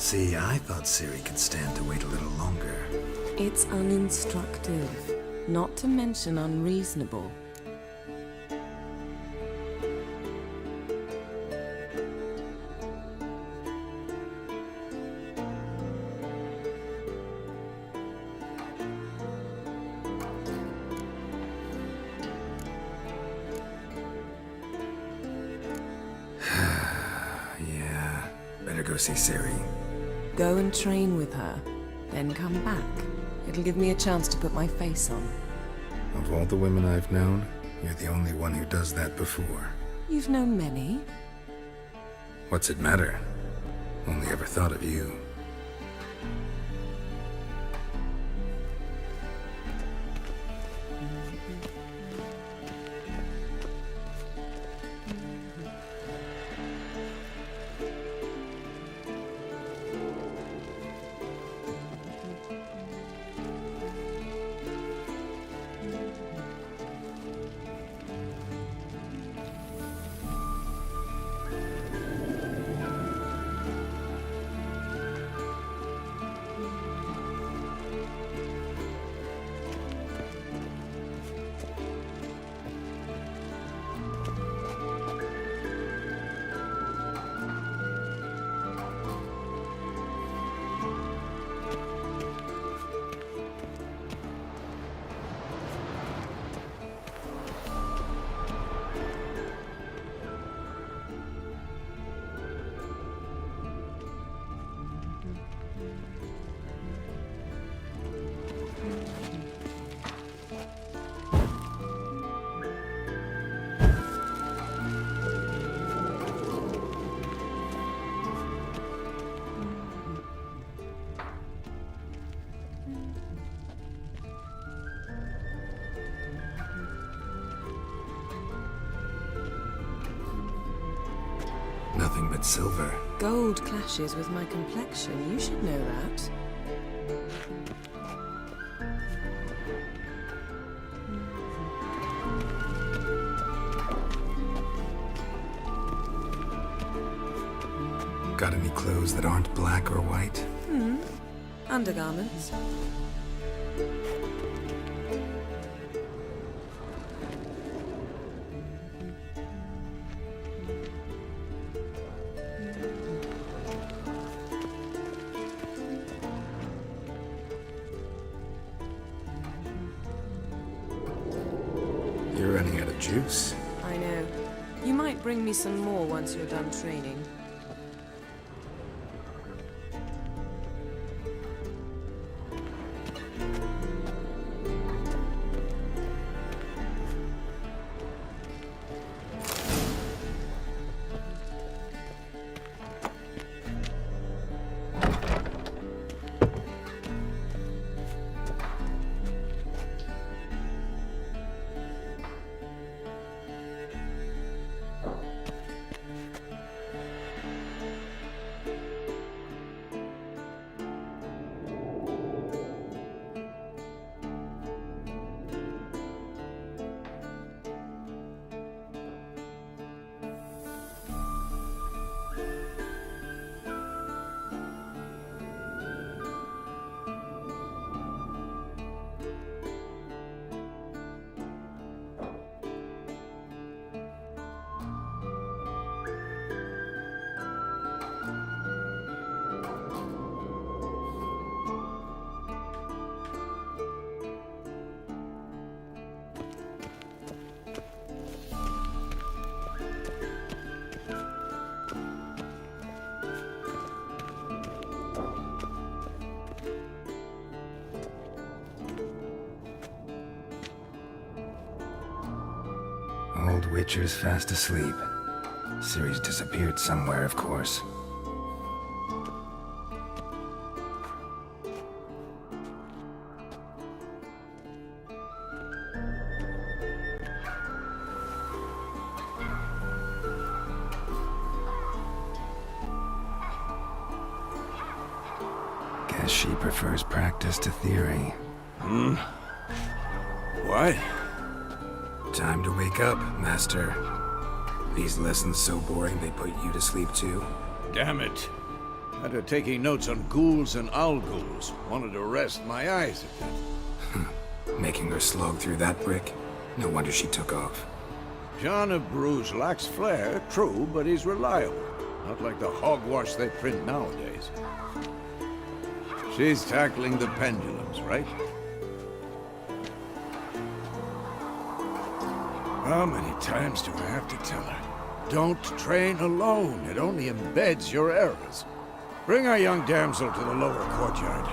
See, I thought Siri could stand to wait a little longer. It's uninstructive, not to mention unreasonable. Yeah, better go see Siri. Go and train with her, then come back. It'll give me a chance to put my face on. Of all the women I've known, you're the only one who does that before. You've known many. What's it matter? Only ever thought of you. Nothing but silver. Gold clashes with my complexion. You should know that. Got any clothes that aren't black or white? Undergarments. You're running out of juice. I know. You might bring me some more once you're done training. Old Witcher's fast asleep. Siri's disappeared somewhere, of course. Guess she prefers practice to theory. What? Time to wake up, Master. These lessons so boring they put you to sleep too. Damn it. Had her taking notes on ghouls and owl ghouls. Wanted to rest my eyes a bit. Making her slog through that brick? No wonder she took off. John of Bruges lacks flair, true, but he's reliable. Not like the hogwash they print nowadays. She's tackling the pendulums, right? How many times do I have to tell her? Don't train alone. It only embeds your errors. Bring our young damsel to the lower courtyard.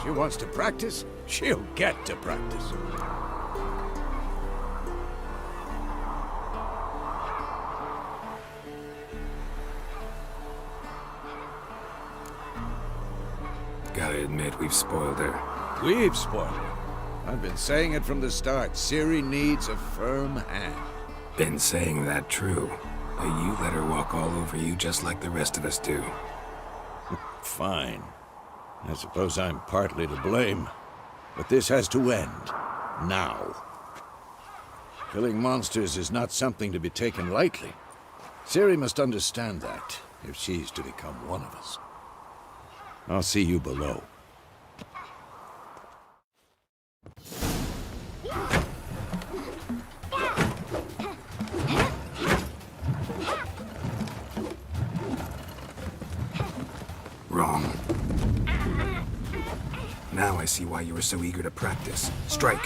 She wants to practice, she'll get to practice. Gotta admit, we've spoiled her. We've spoiled her. I've been saying it from the start. Ciri needs a firm hand. Been saying that true. But you let her walk all over you just like the rest of us do. Fine. I suppose I'm partly to blame. But this has to end. Now. Killing monsters is not something to be taken lightly. Ciri must understand that, if she's to become one of us. I'll see you below. Wrong. Now I see why you were so eager to practice. Strike!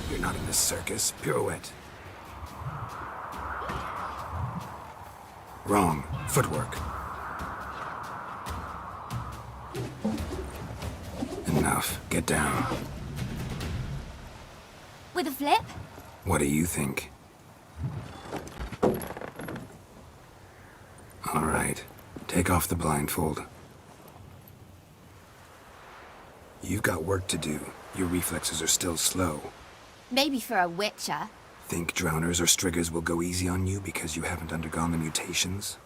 You're not in the circus. Pirouette. Wrong. Footwork. Enough. Get down. With a flip? What do you think? All right. Take off the blindfold. You've got work to do. Your reflexes are still slow. Maybe for a witcher. Think drowners or striggers will go easy on you because you haven't undergone the mutations?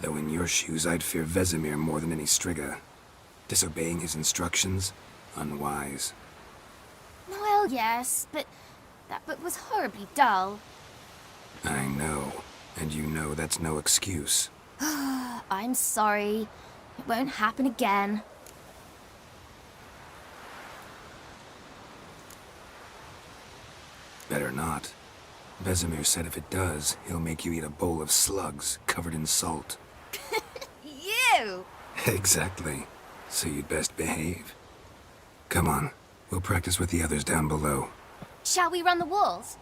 Though in your shoes, I'd fear Vesemir more than any strigger. Disobeying his instructions? Unwise. Well, yes, but that book was horribly dull. I know. And you know that's no excuse. I'm sorry. It won't happen again. Better not. Vesemir said if it does, he'll make you eat a bowl of slugs covered in salt. You! Exactly. So you'd best behave. Come on. We'll practice with the others down below. Shall we run the walls?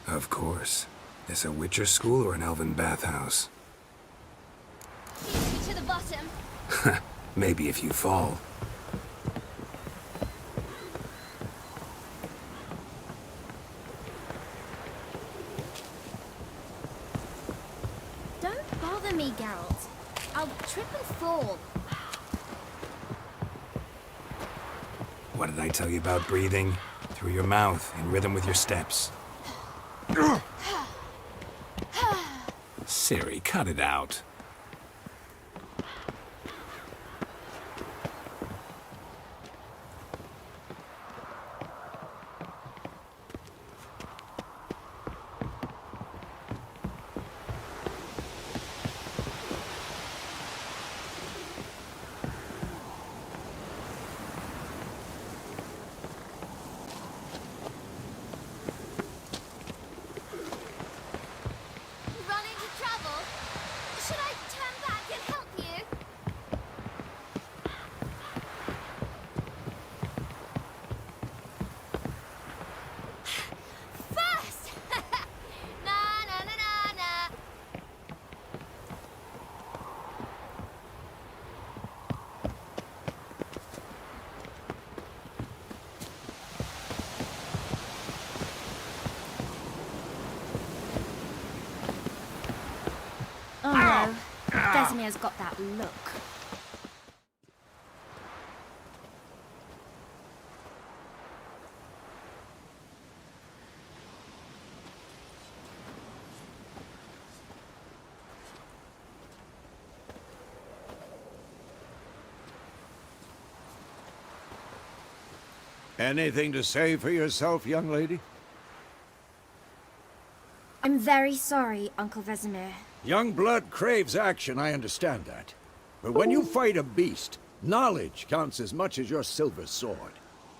Of course. This a Witcher school or an elven bathhouse? Easy to the bottom. Maybe if you fall. Don't bother me, Geralt. I'll trip and fall. What did I tell you about breathing? Through your mouth, in rhythm with your steps. Ciri, cut it out. Run into trouble? Should I turn back and help you? First! Na na na na na. Oh no, Vesemir's got that look. Anything to say for yourself, young lady? I'm very sorry, Uncle Vesemir. Young blood craves action, I understand that. But when you fight a beast, knowledge counts as much as your silver sword.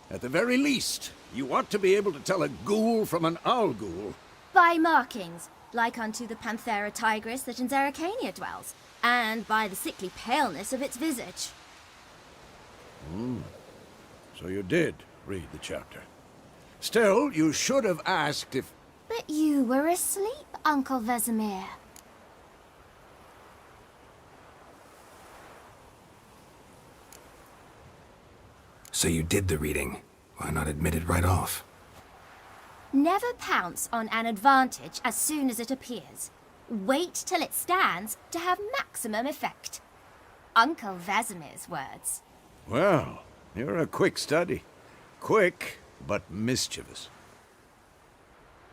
At the very least, you ought to be able to tell a ghoul from an owl ghoul. By markings, like unto the Panthera tigris that in Zeracania dwells, and by the sickly paleness of its visage. So you did read the chapter. Still, you should have asked if... But you were asleep, Uncle Vesemir. So you did the reading. Why not admit it right off? Never pounce on an advantage as soon as it appears. Wait till it stands to have maximum effect. Uncle Vesemir's words. Well, you're a quick study. Quick, but mischievous.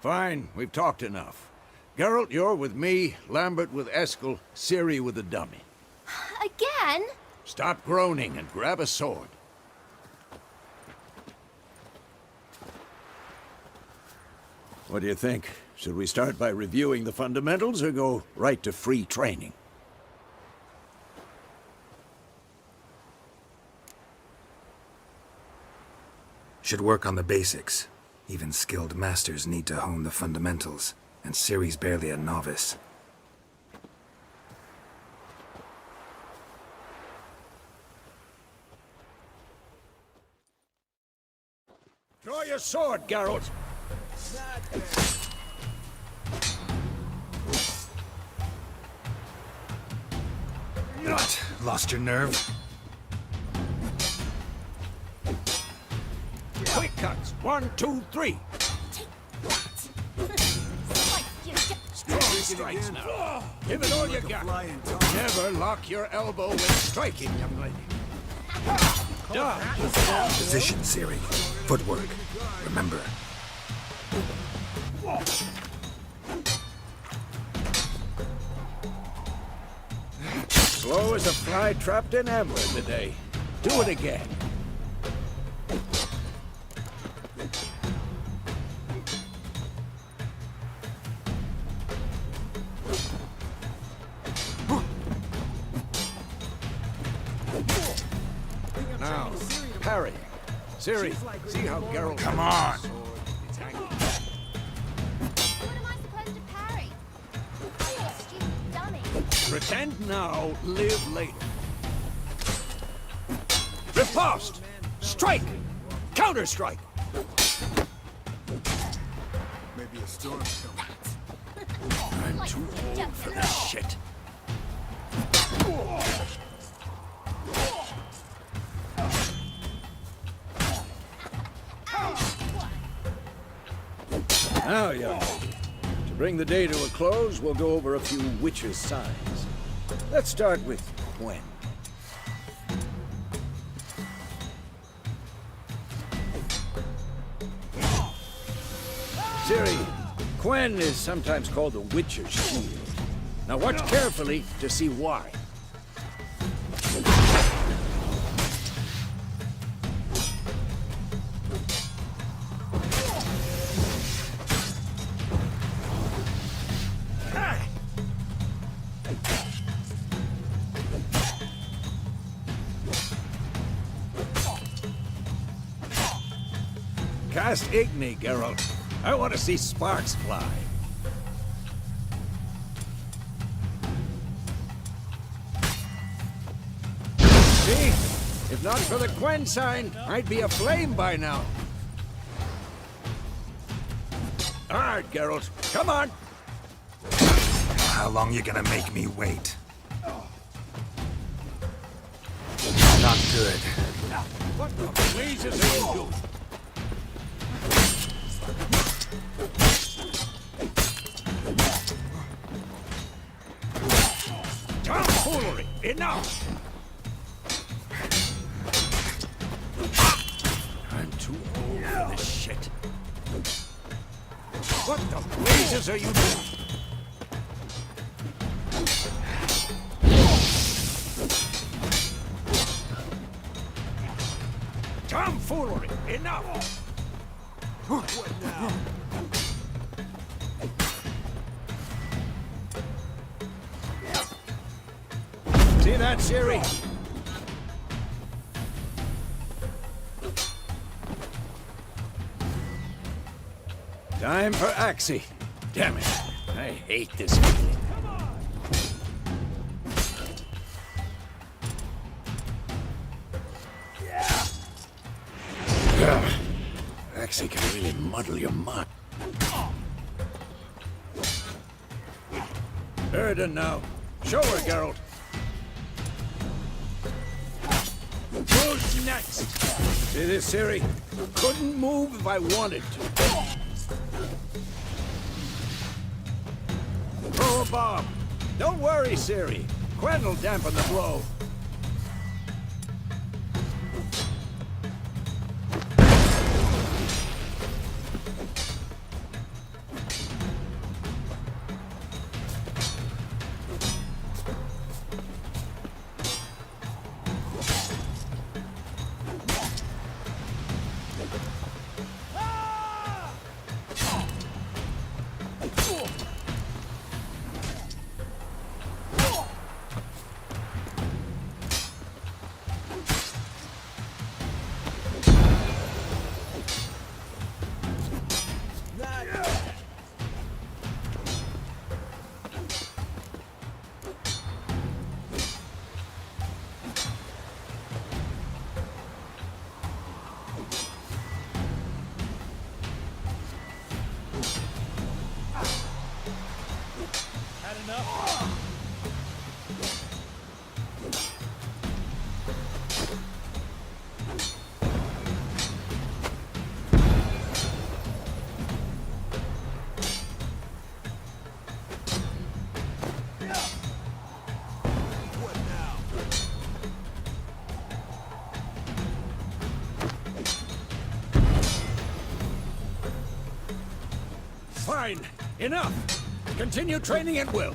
Fine, we've talked enough. Geralt, you're with me, Lambert with Eskel, Ciri with the dummy. Again? Stop groaning and grab a sword. What do you think? Should we start by reviewing the fundamentals or go right to free training? Should work on the basics. Even skilled masters need to hone the fundamentals, and Ciri's barely a novice. Draw your sword, Geralt! What? Lost your nerve? Quick cuts! 1, 2, 3! Strong strikes now. Give it all you got. Never lock your elbow when striking, young lady. Dodge. Position, Ciri. Footwork. Remember. Slow as a fly trapped in amber today. Do it again. Now, parry. Ciri, see how Geralt... Come on! What am I supposed to parry? You stupid dummy. Pretend now, live later. Riposte! Strike! Counter-strike! Maybe a storm coming. I'm too old for this shit. Now, young lady, to bring the day to a close, we'll go over a few witches' signs. Let's start with Gwen. Ciri, Gwen is sometimes called the Witcher's Shield. Now watch carefully to see why. Cast Igni, Geralt. I want to see sparks fly. See? If not for the Gwen sign, I'd be aflame by now. All right, Geralt. Come on. How long you gonna make me wait? Not good. What the blazes are you doing? Tomfoolery! Enough! I'm too old for this shit. What the blazes are you doing? Tomfoolery! Enough! What now? See that, Siri? Time for Axie. Damn it. I hate this feeling. Ugh. Axie can really muddle your mind. Erden now. Show her, Geralt. Who's next? See this, Siri? Couldn't move if I wanted to. Throw a bomb. Don't worry, Siri. Quen will dampen the blow. Fine. Enough. Continue training at will.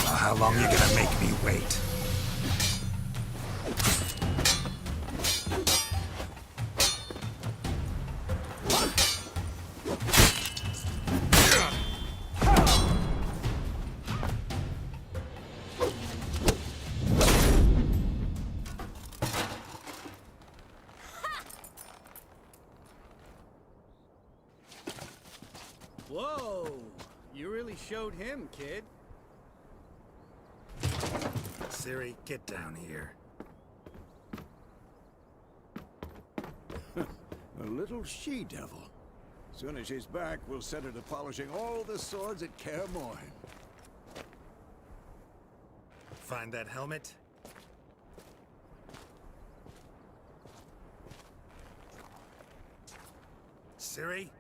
How long you gonna make me wait? Whoa! You really showed him, kid. Siri, get down here. A little she-devil. Soon as she's back, we'll set her to polishing all the swords at Kaer Morhen. Find that helmet? Siri?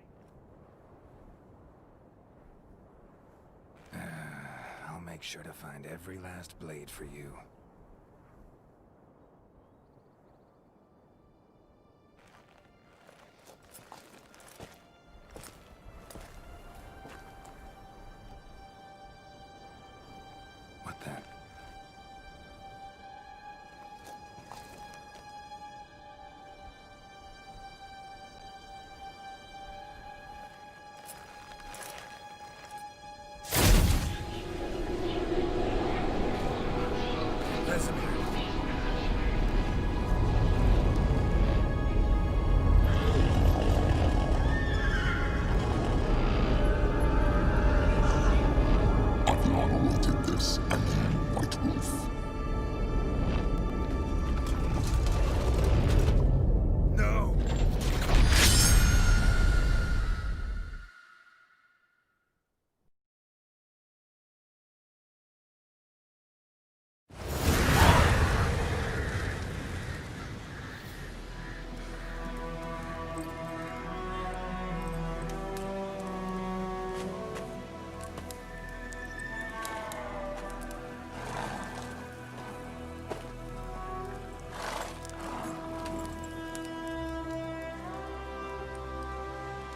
I'll make sure to find every last blade for you. What the?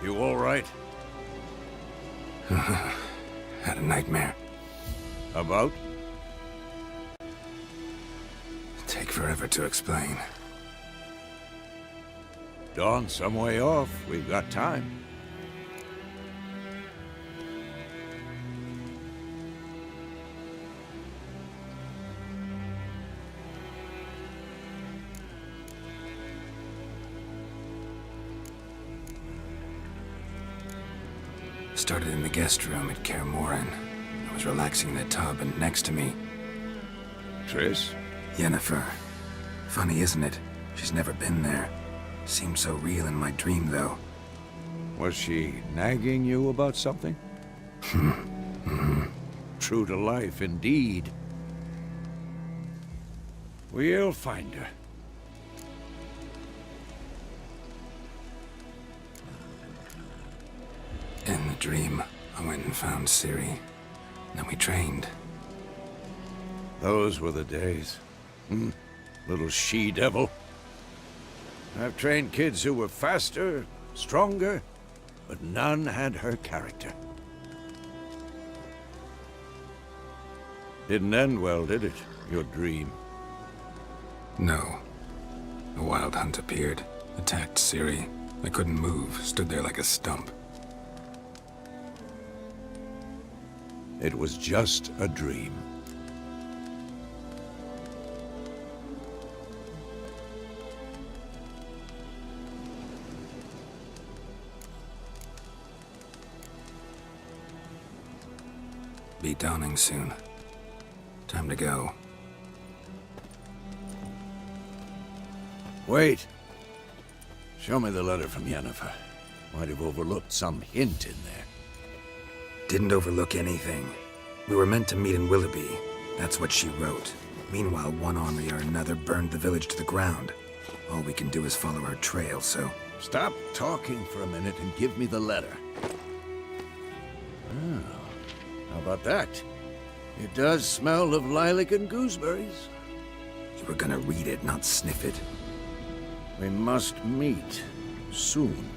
You all right? Had a nightmare. About? Take forever to explain. Dawn's some way off. We've got time. Started in the guest room at Kaer Morhen. I was relaxing in the tub, and next to me, Triss? Yennefer. Funny, isn't it? She's never been there. Seemed so real in my dream, though. Was she nagging you about something? True to life, indeed. We'll find her. In the dream, I went and found Ciri. Then we trained. Those were the days. Little she-devil. I've trained kids who were faster, stronger, but none had her character. Didn't end well, did it? Your dream? No. A wild hunt appeared, attacked Ciri. I couldn't move, stood there like a stump. It was just a dream. Be dawning soon. Time to go. Wait. Show me the letter from Yennefer. Might have overlooked some hint in there. Didn't overlook anything. We were meant to meet in Willoughby. That's what she wrote. Meanwhile, one army or another burned the village to the ground. All we can do is follow her trail, so... Stop talking for a minute and give me the letter. Oh, how about that? It does smell of lilac and gooseberries. You were gonna read it, not sniff it. We must meet soon.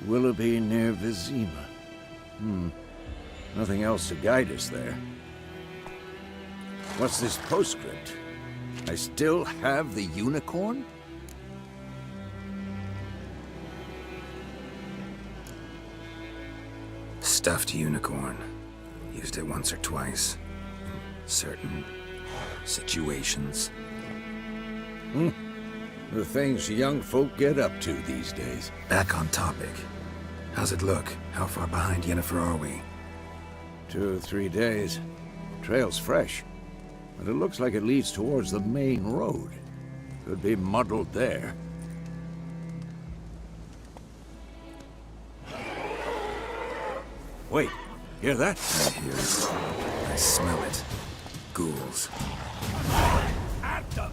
Willoughby near Vizima. Nothing else to guide us there. What's this postscript? I still have the unicorn? Stuffed unicorn. Used it once or twice. In certain situations. The things young folk get up to these days. Back on topic. How's it look? How far behind Yennefer are we? 2 or 3 days. Trail's fresh, but it looks like it leads towards the main road. Could be muddled there. Wait, hear that? I hear it. I smell it. Ghouls. At them!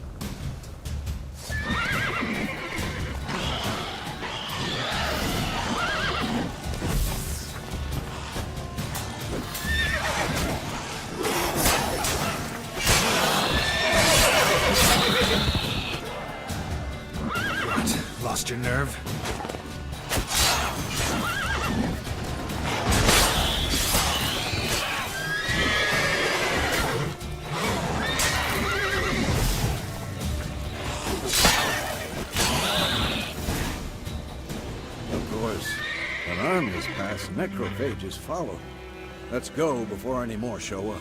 What? Lost your nerve? Of course, when armies pass, necrophages follow. Let's go before any more show up.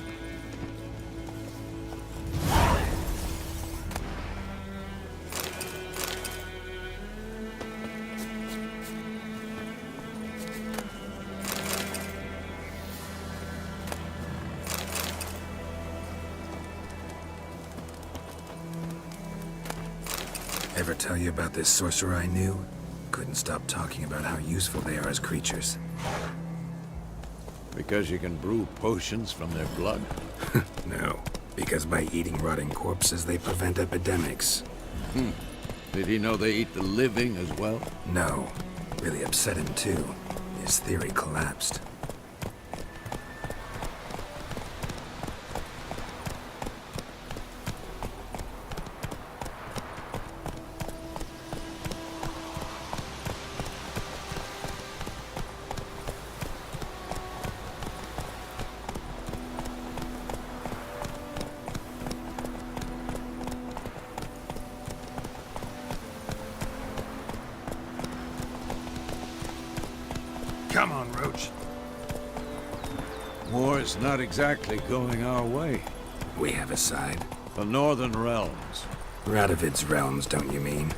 Ever tell you about this sorcerer I knew? Couldn't stop talking about how useful they are as creatures. Because you can brew potions from their blood? No, because by eating rotting corpses, they prevent epidemics. Did he know they eat the living as well? No, really upset him too. His theory collapsed. Come on, Roach. War's not exactly going our way. We have a side. The Northern Realms. Radovid's realms, don't you mean?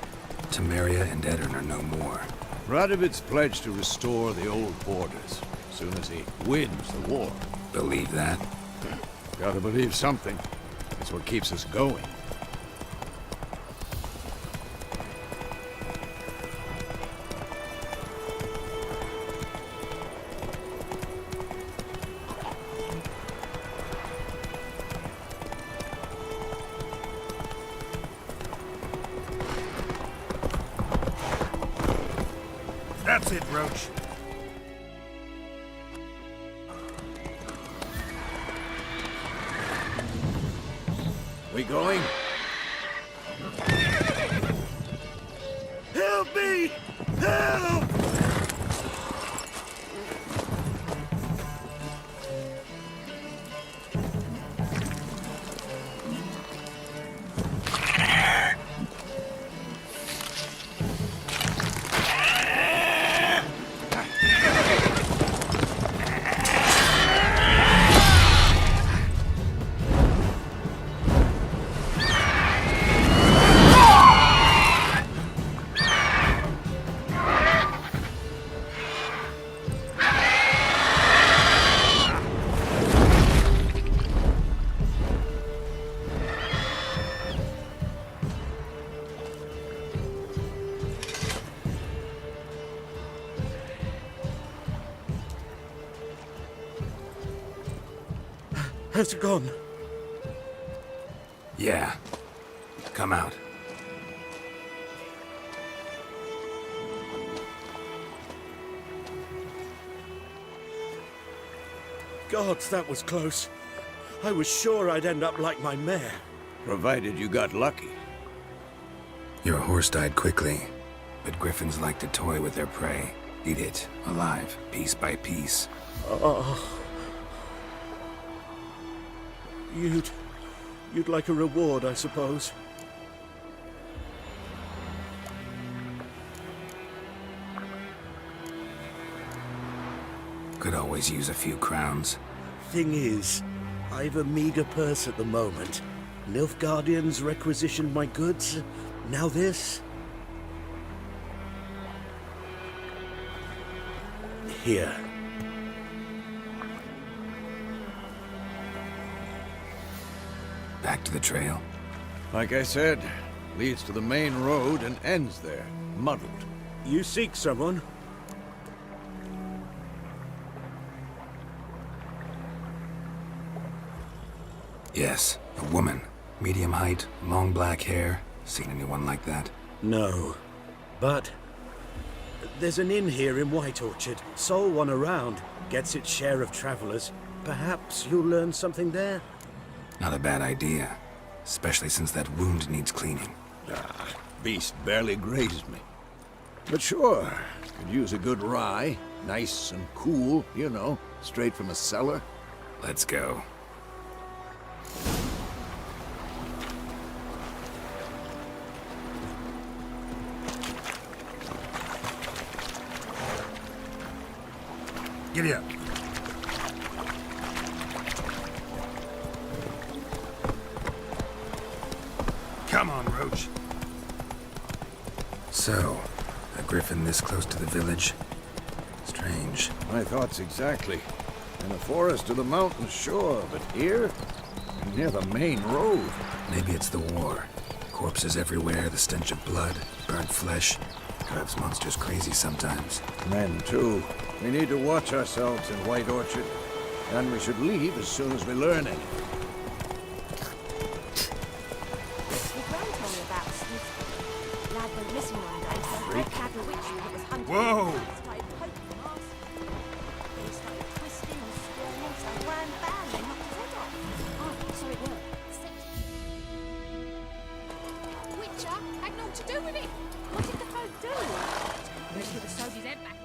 Temeria and Edirn are no more. Radovid's pledged to restore the old borders as soon as he wins the war. Believe that? Gotta believe something. It's what keeps us going. That's it, Roach. We going? Help me! Help! Has it gone? Yeah. Come out. Gods, that was close. I was sure I'd end up like my mare. Provided you got lucky. Your horse died quickly, but griffins like to toy with their prey. Eat it, alive, piece by piece. Oh. You'd like a reward, I suppose. Could always use a few crowns. Thing is, I've a meager purse at the moment. Nilfgaardians requisitioned my goods. Now this. Here. Back to the trail. Like I said, leads to the main road and ends there, muddled. You seek someone? Yes, a woman. Medium height, long black hair. Seen anyone like that? No. But there's an inn here in White Orchard. Sole one around. Gets its share of travelers. Perhaps you'll learn something there? Not a bad idea. Especially since that wound needs cleaning. Beast barely grazed me. But sure, could use a good rye. Nice and cool, you know, straight from a cellar. Let's go. Giddy up. Come on, Roach. So, a griffin this close to the village? Strange. My thoughts exactly. In the forest or the mountains, sure, but here? Near the main road. Maybe it's the war. Corpses everywhere, the stench of blood, burnt flesh. Drives monsters crazy sometimes. Men, too. We need to watch ourselves in White Orchard. And we should leave as soon as we learn anything. Whoa! Witcher had naught to do with it. What did the folk do? They should have sewed his head back on.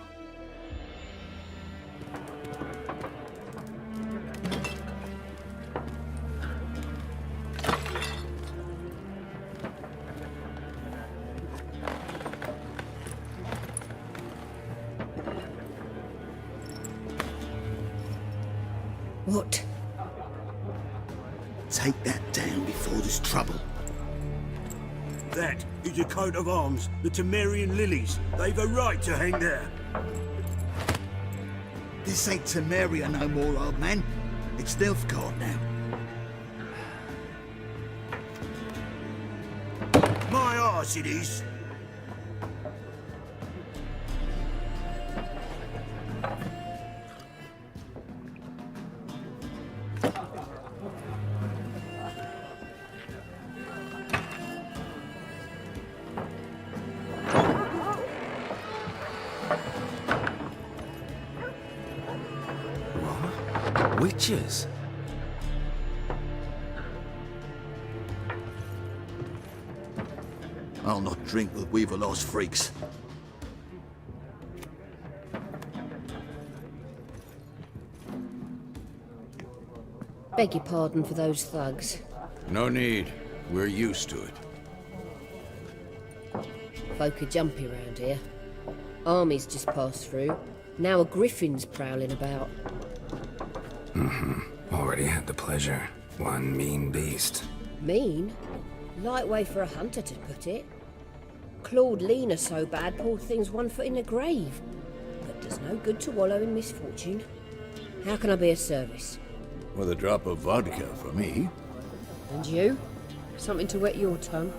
What? Take that down before there's trouble. That is a coat of arms, the Temerian lilies. They've a right to hang there. This ain't Temeria no more, old man. It's Nilfgaard now. My arse it is. Witches? I'll not drink with Weaverlaw's freaks. Beg your pardon for those thugs. No need. We're used to it. Folk are jumpy round here. Armies just passed through. Now a griffin's prowling about. Already had the pleasure. One mean beast. Mean? Light way for a hunter to put it. Clawed Lena so bad, poor thing's 1 foot in the grave. But does no good to wallow in misfortune. How can I be of service? With a drop of vodka for me. And you? Something to wet your tongue?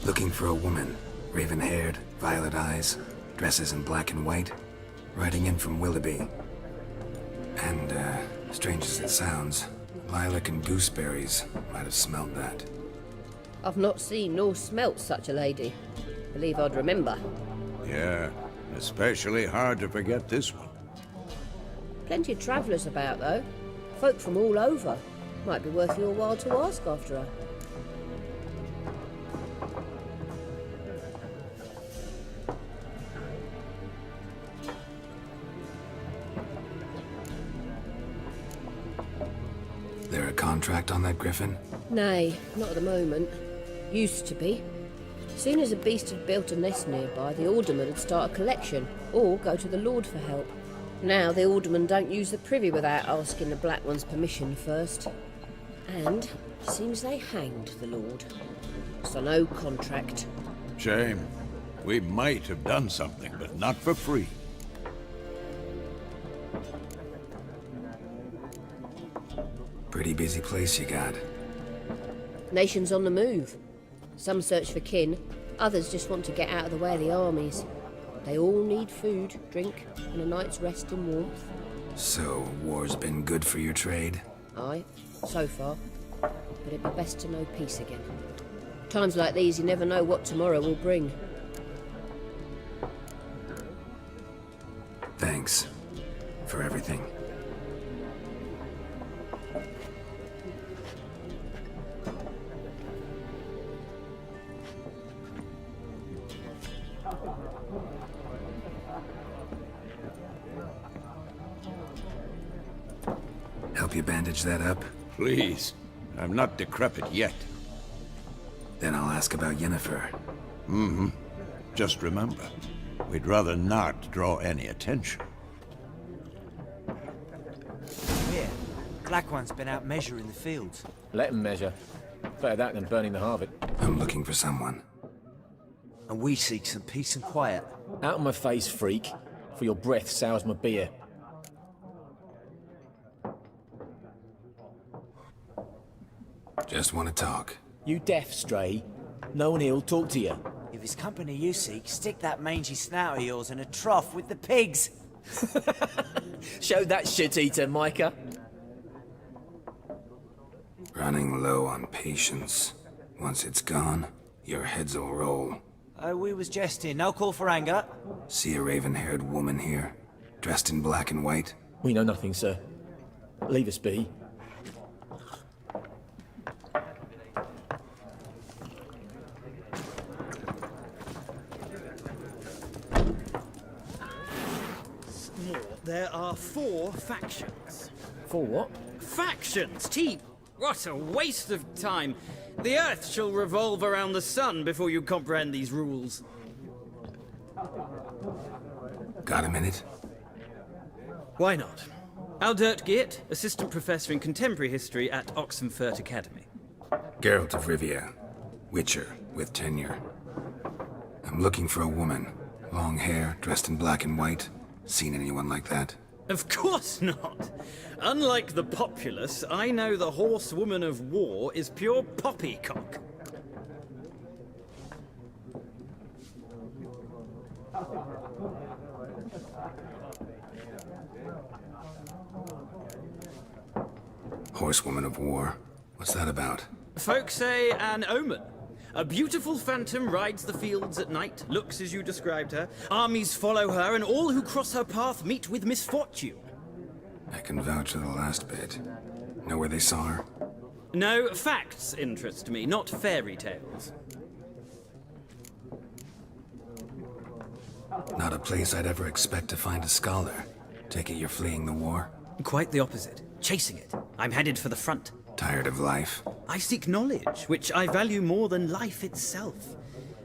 Looking for a woman. Raven-haired, violet eyes, dresses in black and white. Riding in from Willoughby. And, strange as it sounds, lilac and gooseberries might have smelled that. I've not seen nor smelt such a lady. Believe I'd remember. Yeah, especially hard to forget this one. Plenty of travellers about, though. Folk from all over. Might be worth your while to ask after her. There a contract on that griffin? Nay, not at the moment. Used to be. Soon as a beast had built a nest nearby, the alderman would start a collection, or go to the Lord for help. Now the alderman don't use the privy without asking the Black One's permission first. And seems they hanged the Lord. So no contract. Shame. We might have done something, but not for free. Pretty busy place you got. Nations on the move. Some search for kin, others just want to get out of the way of the armies. They all need food, drink, and a night's rest in warmth. So, war's been good for your trade? Aye, so far. But it'd be best to know peace again. Times like these, you never know what tomorrow will bring. Thanks. For everything. Help you bandage that up? Please. I'm not decrepit yet. Then I'll ask about Yennefer. Just remember, we'd rather not draw any attention. Yeah, Black One's been out measuring the fields. Let him measure. Better that than burning the harvest. I'm looking for someone. And we seek some peace and quiet. Out of my face, freak. For your breath sours my beer. Just want to talk. You deaf, Stray? No one here'll talk to you. If it's company you seek, stick that mangy snout of yours in a trough with the pigs. Show that shit-eater, Micah. Running low on patience. Once it's gone, your heads'll roll. Oh, we was jesting. No call for anger. See a raven-haired woman here? Dressed in black and white? We know nothing, sir. Leave us be. There are 4 factions. For what? Factions, team! What a waste of time. The Earth shall revolve around the sun before you comprehend these rules. Got a minute? Why not? Aldert Geert, Assistant Professor in Contemporary History at Oxenfurt Academy. Geralt of Rivia, Witcher, with tenure. I'm looking for a woman. Long hair, dressed in black and white. Seen anyone like that? Of course not! Unlike the populace, I know the horsewoman of war is pure poppycock. Horsewoman of war? What's that about? Folk say an omen. A beautiful phantom rides the fields at night, looks as you described her. Armies follow her, and all who cross her path meet with misfortune. I can vouch for the last bit. Know where they saw her? No, facts interest me, not fairy tales. Not a place I'd ever expect to find a scholar. Take it you're fleeing the war? Quite the opposite. Chasing it. I'm headed for the front. Tired of life? I seek knowledge, which I value more than life itself.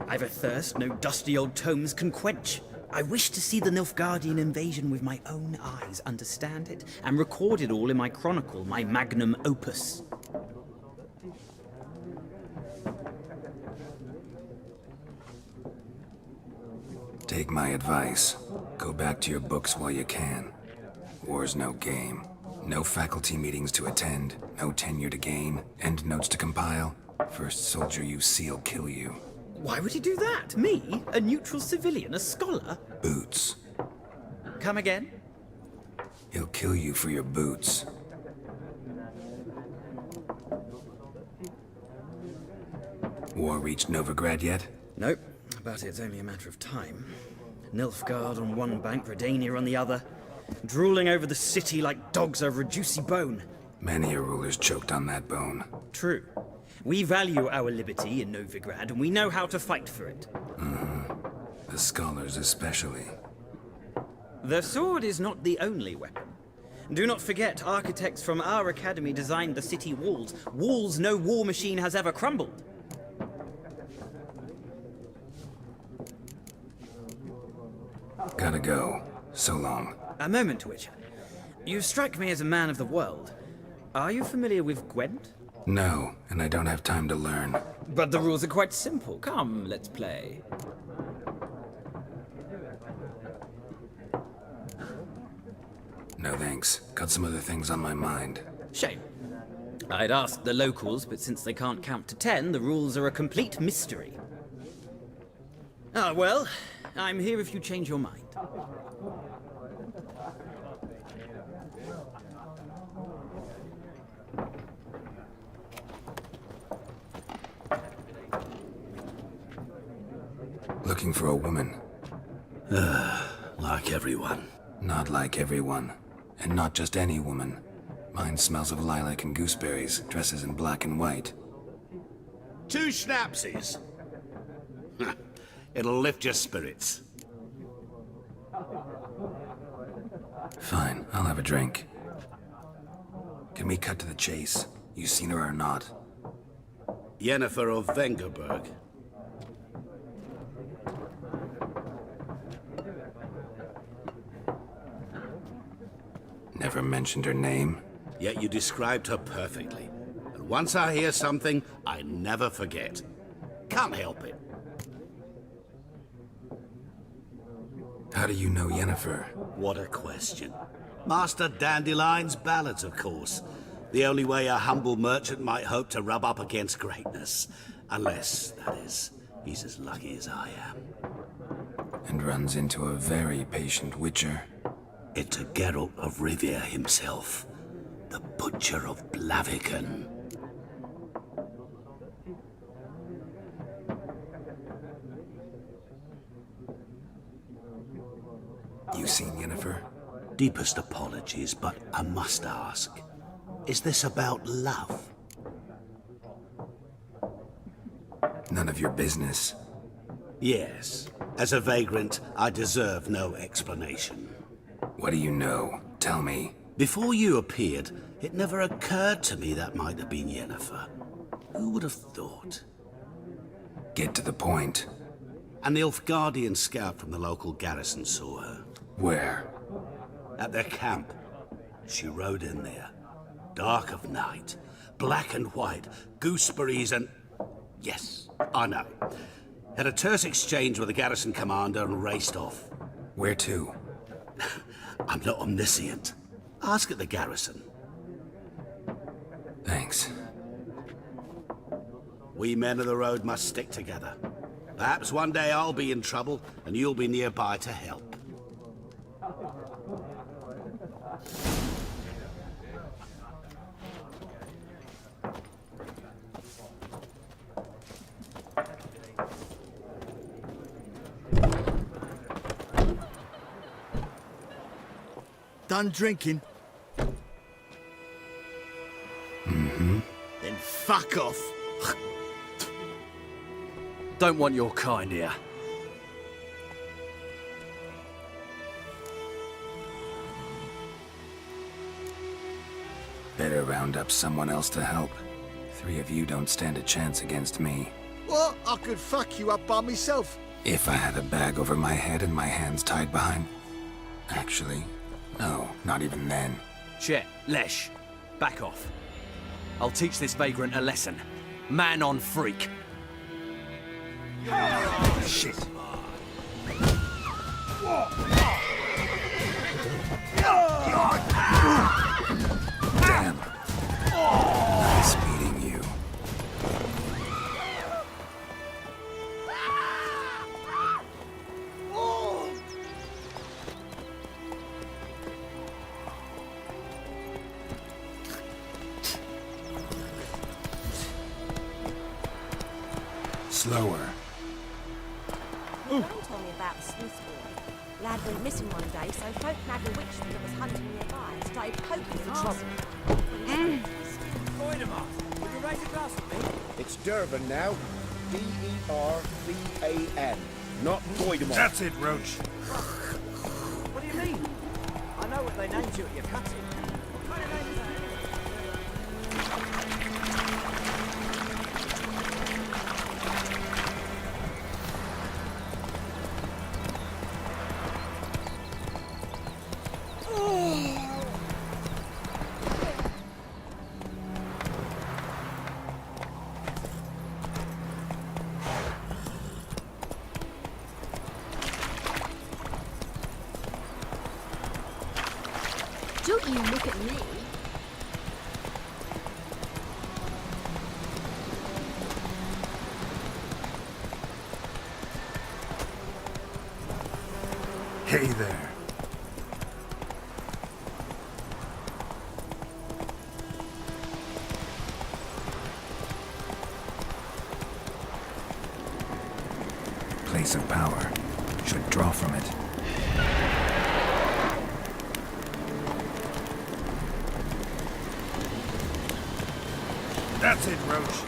I've a thirst no dusty old tomes can quench. I wish to see the Nilfgaardian invasion with my own eyes, understand it, and record it all in my chronicle, my magnum opus. Take my advice. Go back to your books while you can. War's no game. No faculty meetings to attend, no tenure to gain, end notes to compile. First soldier you see'll kill you. Why would he do that? Me? A neutral civilian? A scholar? Boots. Come again? He'll kill you for your boots. War reached Novigrad yet? Nope, but it's only a matter of time. Nilfgaard on one bank, Redania on the other. Drooling over the city like dogs over a juicy bone. Many a ruler's choked on that bone. True. We value our liberty in Novigrad, and we know how to fight for it. The scholars especially. The sword is not the only weapon. Do not forget, architects from our academy designed the city walls. Walls no war machine has ever crumbled. Gotta go. So long. A moment, Witcher. You strike me as a man of the world. Are you familiar with Gwent? No, and I don't have time to learn. But the rules are quite simple. Come, let's play. No thanks. Got some other things on my mind. Shame. I'd ask the locals, but since they can't count to 10, the rules are a complete mystery. Ah, well, I'm here if you change your mind. Looking for a woman. Like everyone. Not like everyone. And not just any woman. Mine smells of lilac and gooseberries, dresses in black and white. 2 schnapsies. It'll lift your spirits. Fine, I'll have a drink. Can we cut to the chase? You seen her or not? Yennefer of Vengerberg. Never mentioned her name. Yet you described her perfectly. And once I hear something, I never forget. Can't help it. How do you know Yennefer? What a question. Master Dandelion's ballads, of course. The only way a humble merchant might hope to rub up against greatness. Unless, that is, he's as lucky as I am. And runs into a very patient witcher. Into Geralt of Rivia himself. The Butcher of Blaviken. You seen Yennefer? Deepest apologies, but I must ask. Is this about love? None of your business. Yes. As a vagrant, I deserve no explanation. What do you know? Tell me. Before you appeared, it never occurred to me that might have been Yennefer. Who would have thought? Get to the point. A Nilfgaardian scout from the local garrison saw her. Where? At their camp. She rode in there. Dark of night. Black and white. Gooseberries and... Yes, I know. Had a terse exchange with the garrison commander and raced off. Where to? I'm not omniscient. Ask at the garrison. Thanks. We men of the road must stick together. Perhaps one day I'll be in trouble and you'll be nearby to help. Done drinking? Mm-hmm. Then fuck off. Don't want your kind here. Better round up someone else to help. 3 of you don't stand a chance against me. What? I could fuck you up by myself. If I had a bag over my head and my hands tied behind... Actually, no, not even then. Chet, Lesh, back off. I'll teach this vagrant a lesson. Man on freak. Shit. Damn. Nice meeting you. Slower. Mum told me about the Smith boy. Lad went missing one day, so folk nagged a witchman that was hunting nearby and started poking for trouble. Voidemar, would you raise a glass with me? It's Durban now. D-E-R-B-A-N. Not Voidemar. That's it, Roach. What do you mean? I know what they named you at your cutting. What kind of name is that anyway? Don't you look at me. Hey there. Place of power. Should draw from it. That's it, Roach.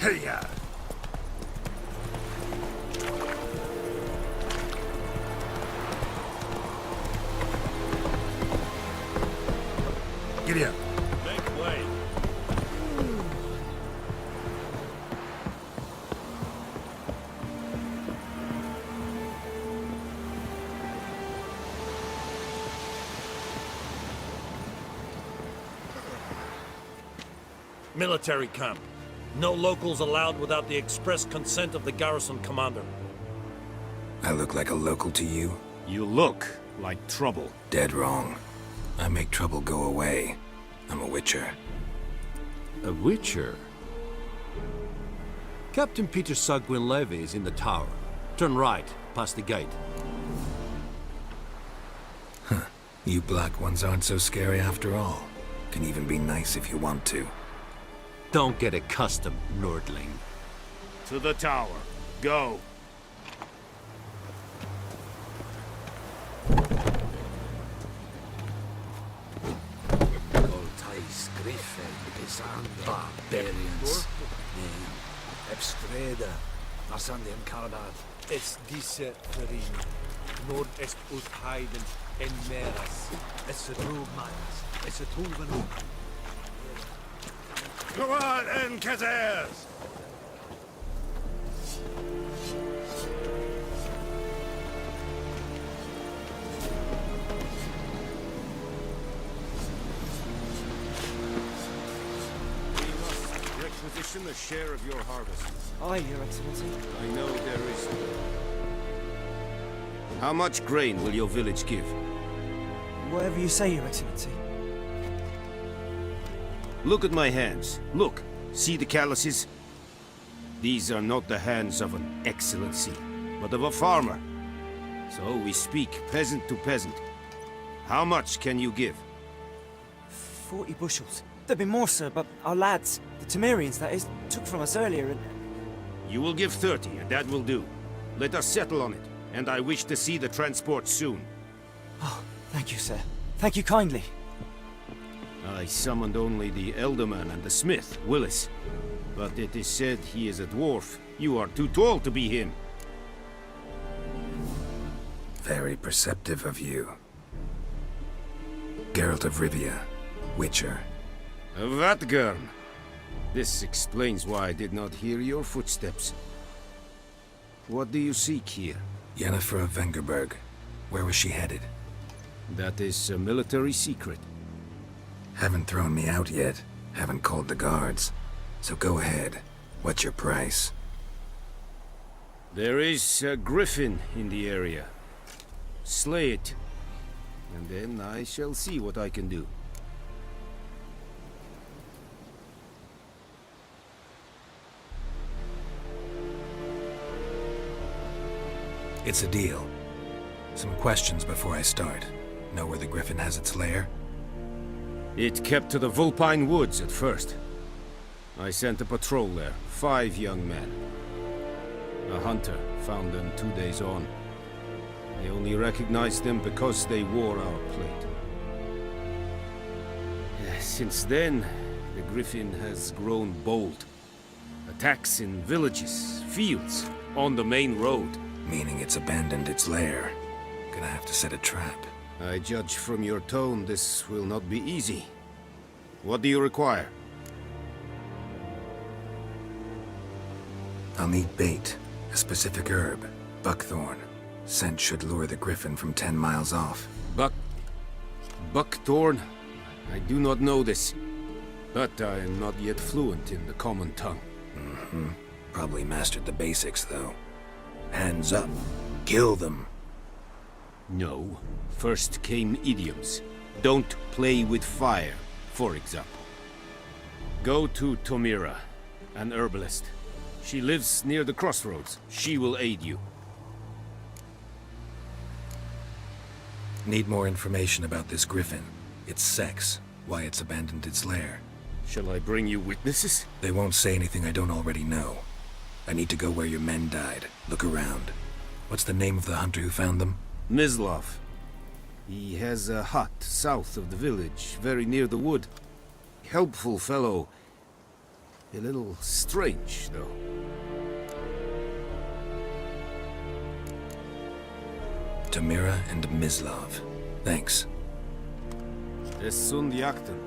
Hey-ya! Giddy up. Make way. Military camp. No locals allowed without the express consent of the garrison commander. I look like a local to you? You look like trouble. Dead wrong. I make trouble go away. I'm a witcher. A witcher? Captain Peter Sagwin Levy is in the tower. Turn right, past the gate. Huh. You black ones aren't so scary after all. Can even be nice if you want to. Don't get accustomed, Nordling. To the tower. Go. Coltais, Griffin, Pisandra, Barbarians, Ebstreda, Marsandian Kardat, Es Disse Ferina, Nord Est Utheiden, En Meras, Es Drugmans, Es Tuven. Go on, Enkazers! Requisition a share of your harvest. Aye, Your Excellency. I know there is. How much grain will your village give? Whatever you say, Your Excellency. Look at my hands. Look. See the calluses? These are not the hands of an excellency, but of a farmer. So we speak peasant to peasant. How much can you give? 40 bushels. There'd be more, sir, but our lads, the Temerians, that is, took from us earlier and... You will give 30, and that will do. Let us settle on it, and I wish to see the transport soon. Oh, thank you, sir. Thank you kindly. I summoned only the Elderman and the smith, Willis. But it is said he is a dwarf. You are too tall to be him. Very perceptive of you. Geralt of Rivia, Witcher. Vatgern! This explains why I did not hear your footsteps. What do you seek here? Yennefer of Vengerberg. Where was she headed? That is a military secret. Haven't thrown me out yet. Haven't called the guards. So go ahead. What's your price? There is a griffin in the area. Slay it. And then I shall see what I can do. It's a deal. Some questions before I start. Know where the griffin has its lair? It kept to the Vulpine Woods at first. I sent a patrol there, 5 young men. A hunter found them 2 days on. I only recognized them because they wore our plate. Since then, the griffin has grown bold. Attacks in villages, fields, on the main road. Meaning it's abandoned its lair. Gonna have to set a trap. I judge from your tone this will not be easy. What do you require? I'll need bait. A specific herb. Buckthorn. Scent should lure the griffin from 10 miles off. Buckthorn? I do not know this. But I am not yet fluent in the common tongue. Mm-hmm. Probably mastered the basics, though. Hands up. Kill them. No. First came idioms. Don't play with fire, for example. Go to Tomira, an herbalist. She lives near the crossroads. She will aid you. Need more information about this griffin. Its sex, why it's abandoned its lair. Shall I bring you witnesses? They won't say anything I don't already know. I need to go where your men died. Look around. What's the name of the hunter who found them? Mislav. He has a hut south of the village, very near the wood. Helpful fellow. A little strange, though. Tamira and Mislav. Thanks. Es sunt jakten.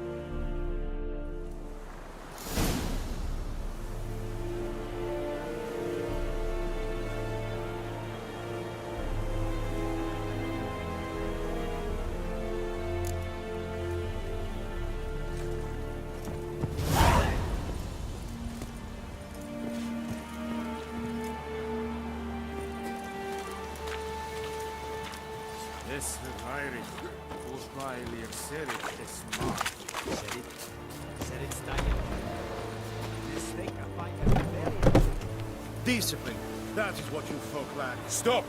Es Vairi, Urbaili Exerit Esmar. Serit Steiner. This thing I find a rebellion. Discipline. That is what you folk lack. Stop!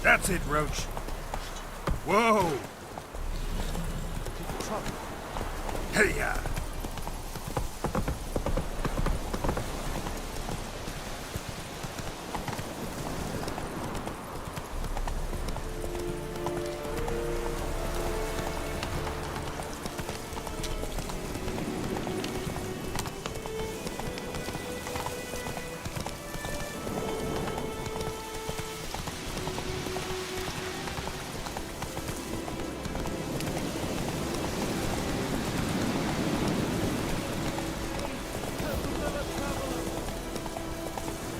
That's it, Roach. Whoa! Hey-ya!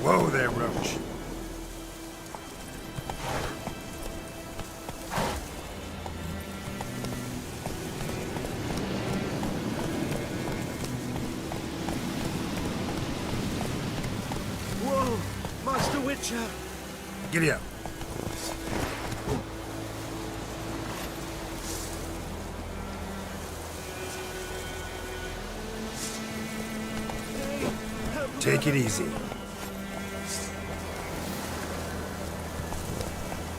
Whoa there, Roach. Whoa! Master Witcher! Giddy up. Take it easy.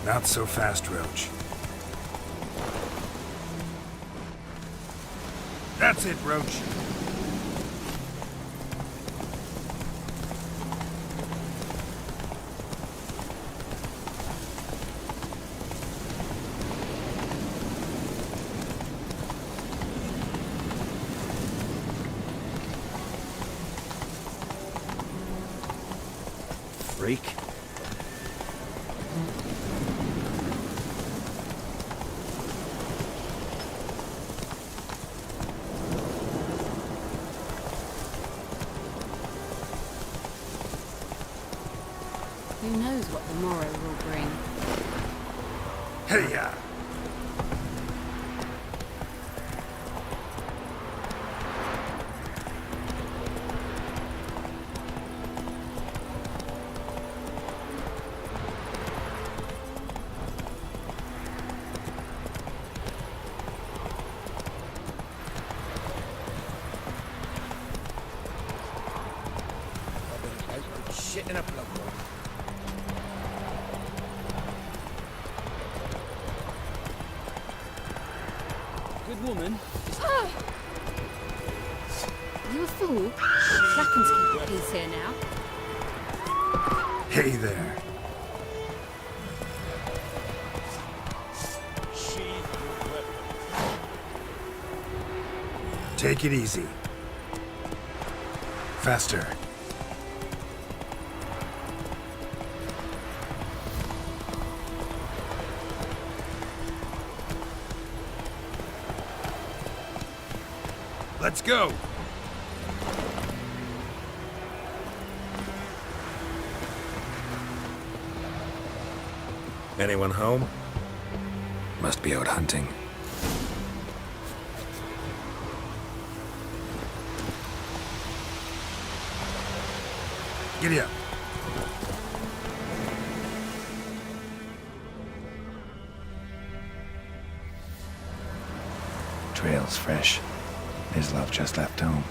Not so fast, Roach. That's it, Roach. Freak. Who knows what the morrow will bring? Hey-ya! Shit in a plug. Good woman. You a fool? Flackens keep the peace here now. Hey there. Take it easy. Faster. Let's go! Anyone home? Must be out hunting. Giddy up. Trail's fresh. His love just left home.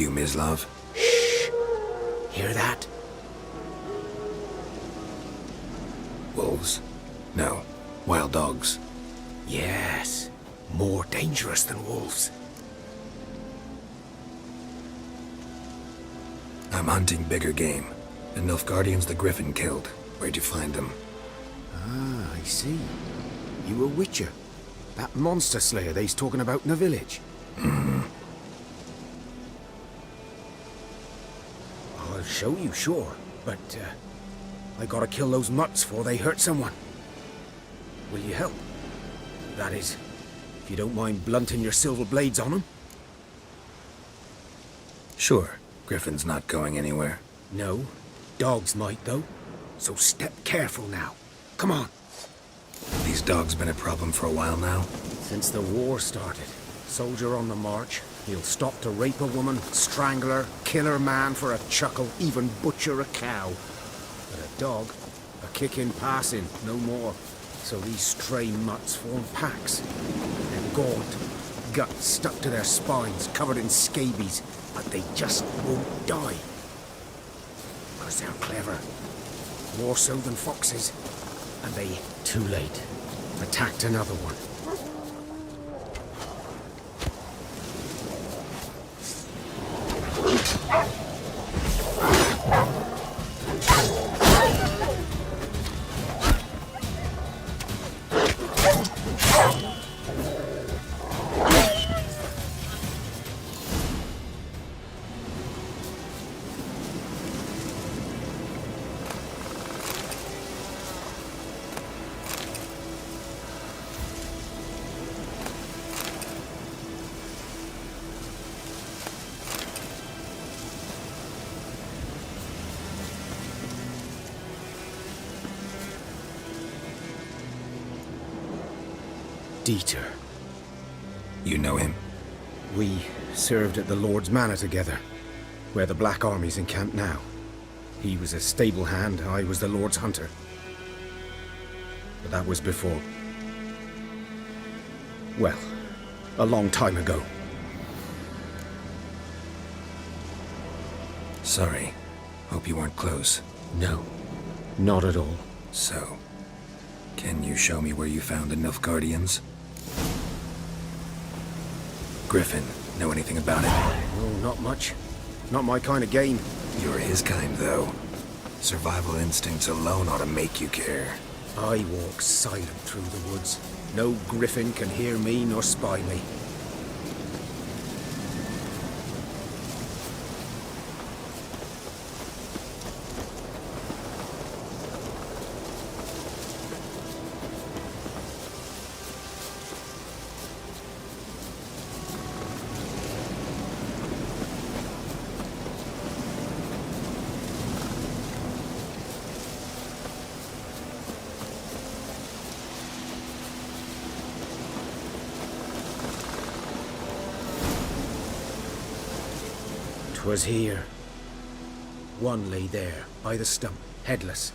You, Mislav? Hear that? Wolves? No. Wild dogs. Yes. More dangerous than wolves. I'm hunting bigger game. The Nilfgaardians the Griffin killed. Where'd you find them? Ah, I see. You a witcher. That monster slayer they's talking about in the village. I'll show you, sure. But, I gotta kill those mutts before they hurt someone. Will you help? That is, if you don't mind blunting your silver blades on them. Sure. Griffin's not going anywhere. No. Dogs might, though. So step careful now. Come on. These dogs been a problem for a while now? Since the war started. Soldier on the march. He'll stop to rape a woman, strangle her, kill her man for a chuckle, even butcher a cow. But a dog, a kicking passing, no more. So these stray mutts form packs. They're gaunt, guts stuck to their spines, covered in scabies, but they just won't die. Because they're clever. More so than foxes. And they, too late, attacked another one. Dieter. You know him? We served at the Lord's Manor together, where the Black Army's encamped now. He was a stable hand, I was the Lord's hunter. But that was before... well, a long time ago. Sorry. Hope you weren't close. No, not at all. So, can you show me where you found the Nilfgaardians? Griffin, know anything about it? No, not much. Not my kind of game. You're his kind, though. Survival instincts alone ought to make you care. I walk silent through the woods. No griffin can hear me nor spy me. Was here. One lay there, by the stump, headless.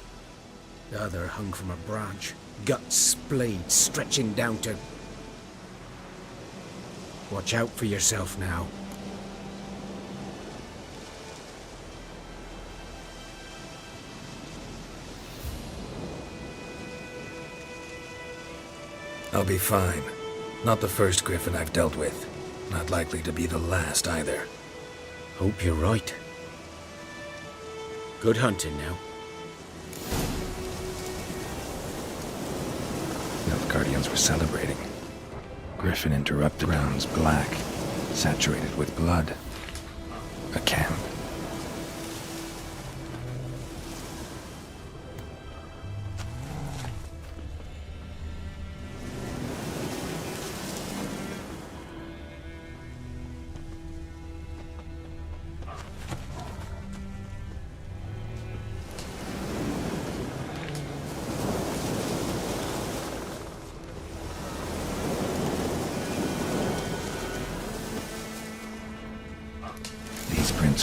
The other hung from a branch, guts splayed, stretching down to... Watch out for yourself now. I'll be fine. Not the first Griffin I've dealt with. Not likely to be the last either. Hope you're right. Good hunting now. Nilfgaardians were celebrating. Griffin interrupted. Grounds black, saturated with blood. A camp.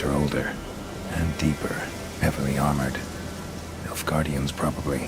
Are older and deeper, heavily armored. Nilfgaardians, probably.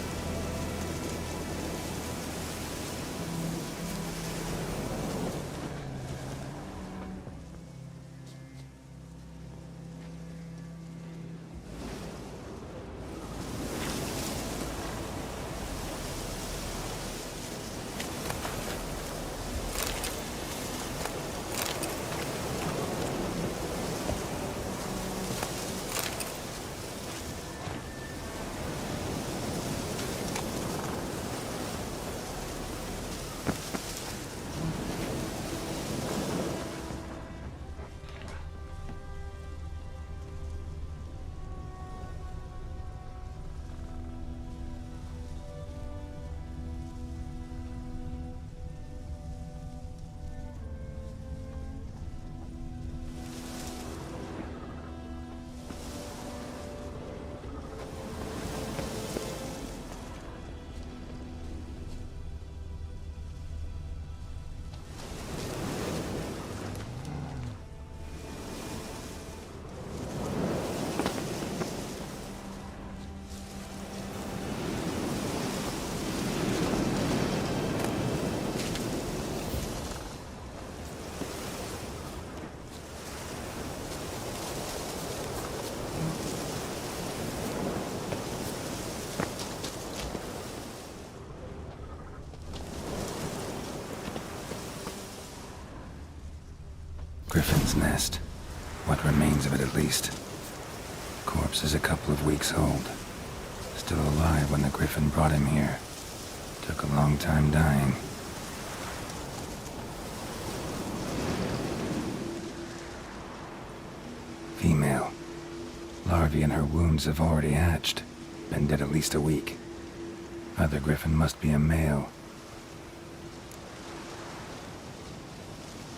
Griffin's nest. What remains of it, at least. Corpse is a couple of weeks old. Still alive when the Griffin brought him here. Took a long time dying. Female. Larvae in her wounds have already hatched. Been dead at least a week. Other Griffin must be a male.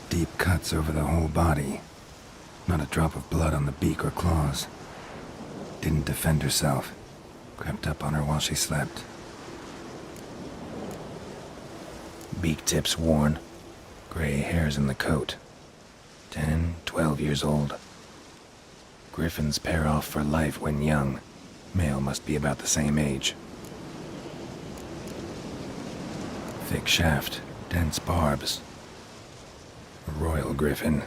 Deep cuts over the whole body. Not a drop of blood on the beak or claws. Didn't defend herself. Crept up on her while she slept. Beak tips worn. Gray hairs in the coat. 10, 12 years old. Griffins pair off for life when young. Male must be about the same age. Thick shaft, dense barbs. A royal griffin.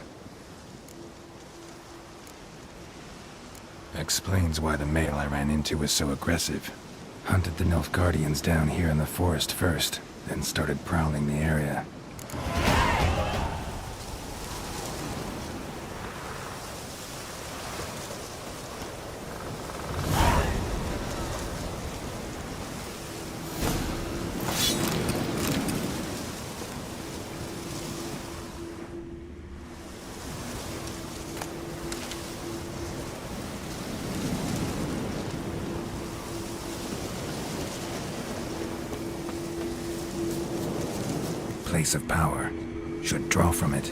Explains why the male I ran into was so aggressive. Hunted the Nilfgaardians down here in the forest first, then started prowling the area. Place of power. Should draw from it.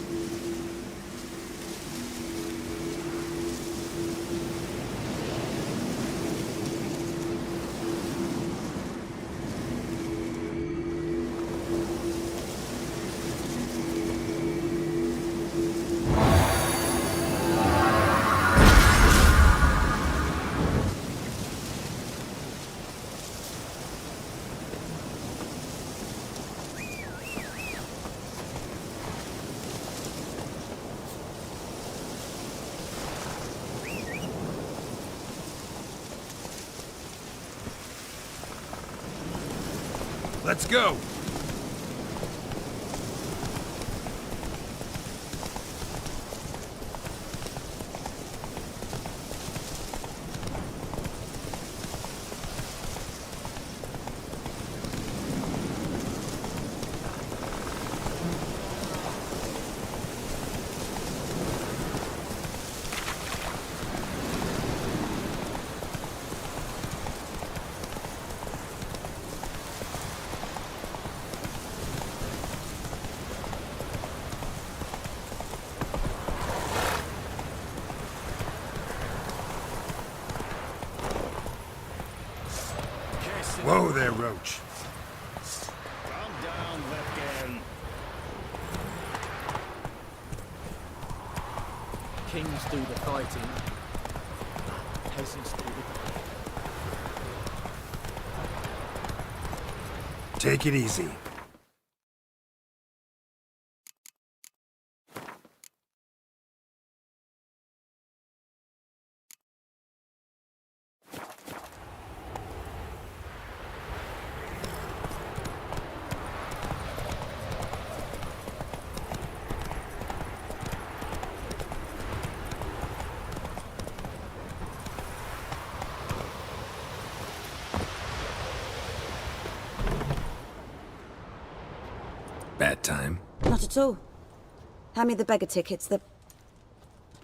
Let's go! Whoa there, Roach. Calm down, Redgear. Kings do the fighting. Peasants do the... Take it easy. Bad time? Not at all. Hand me the beggar tickets, the...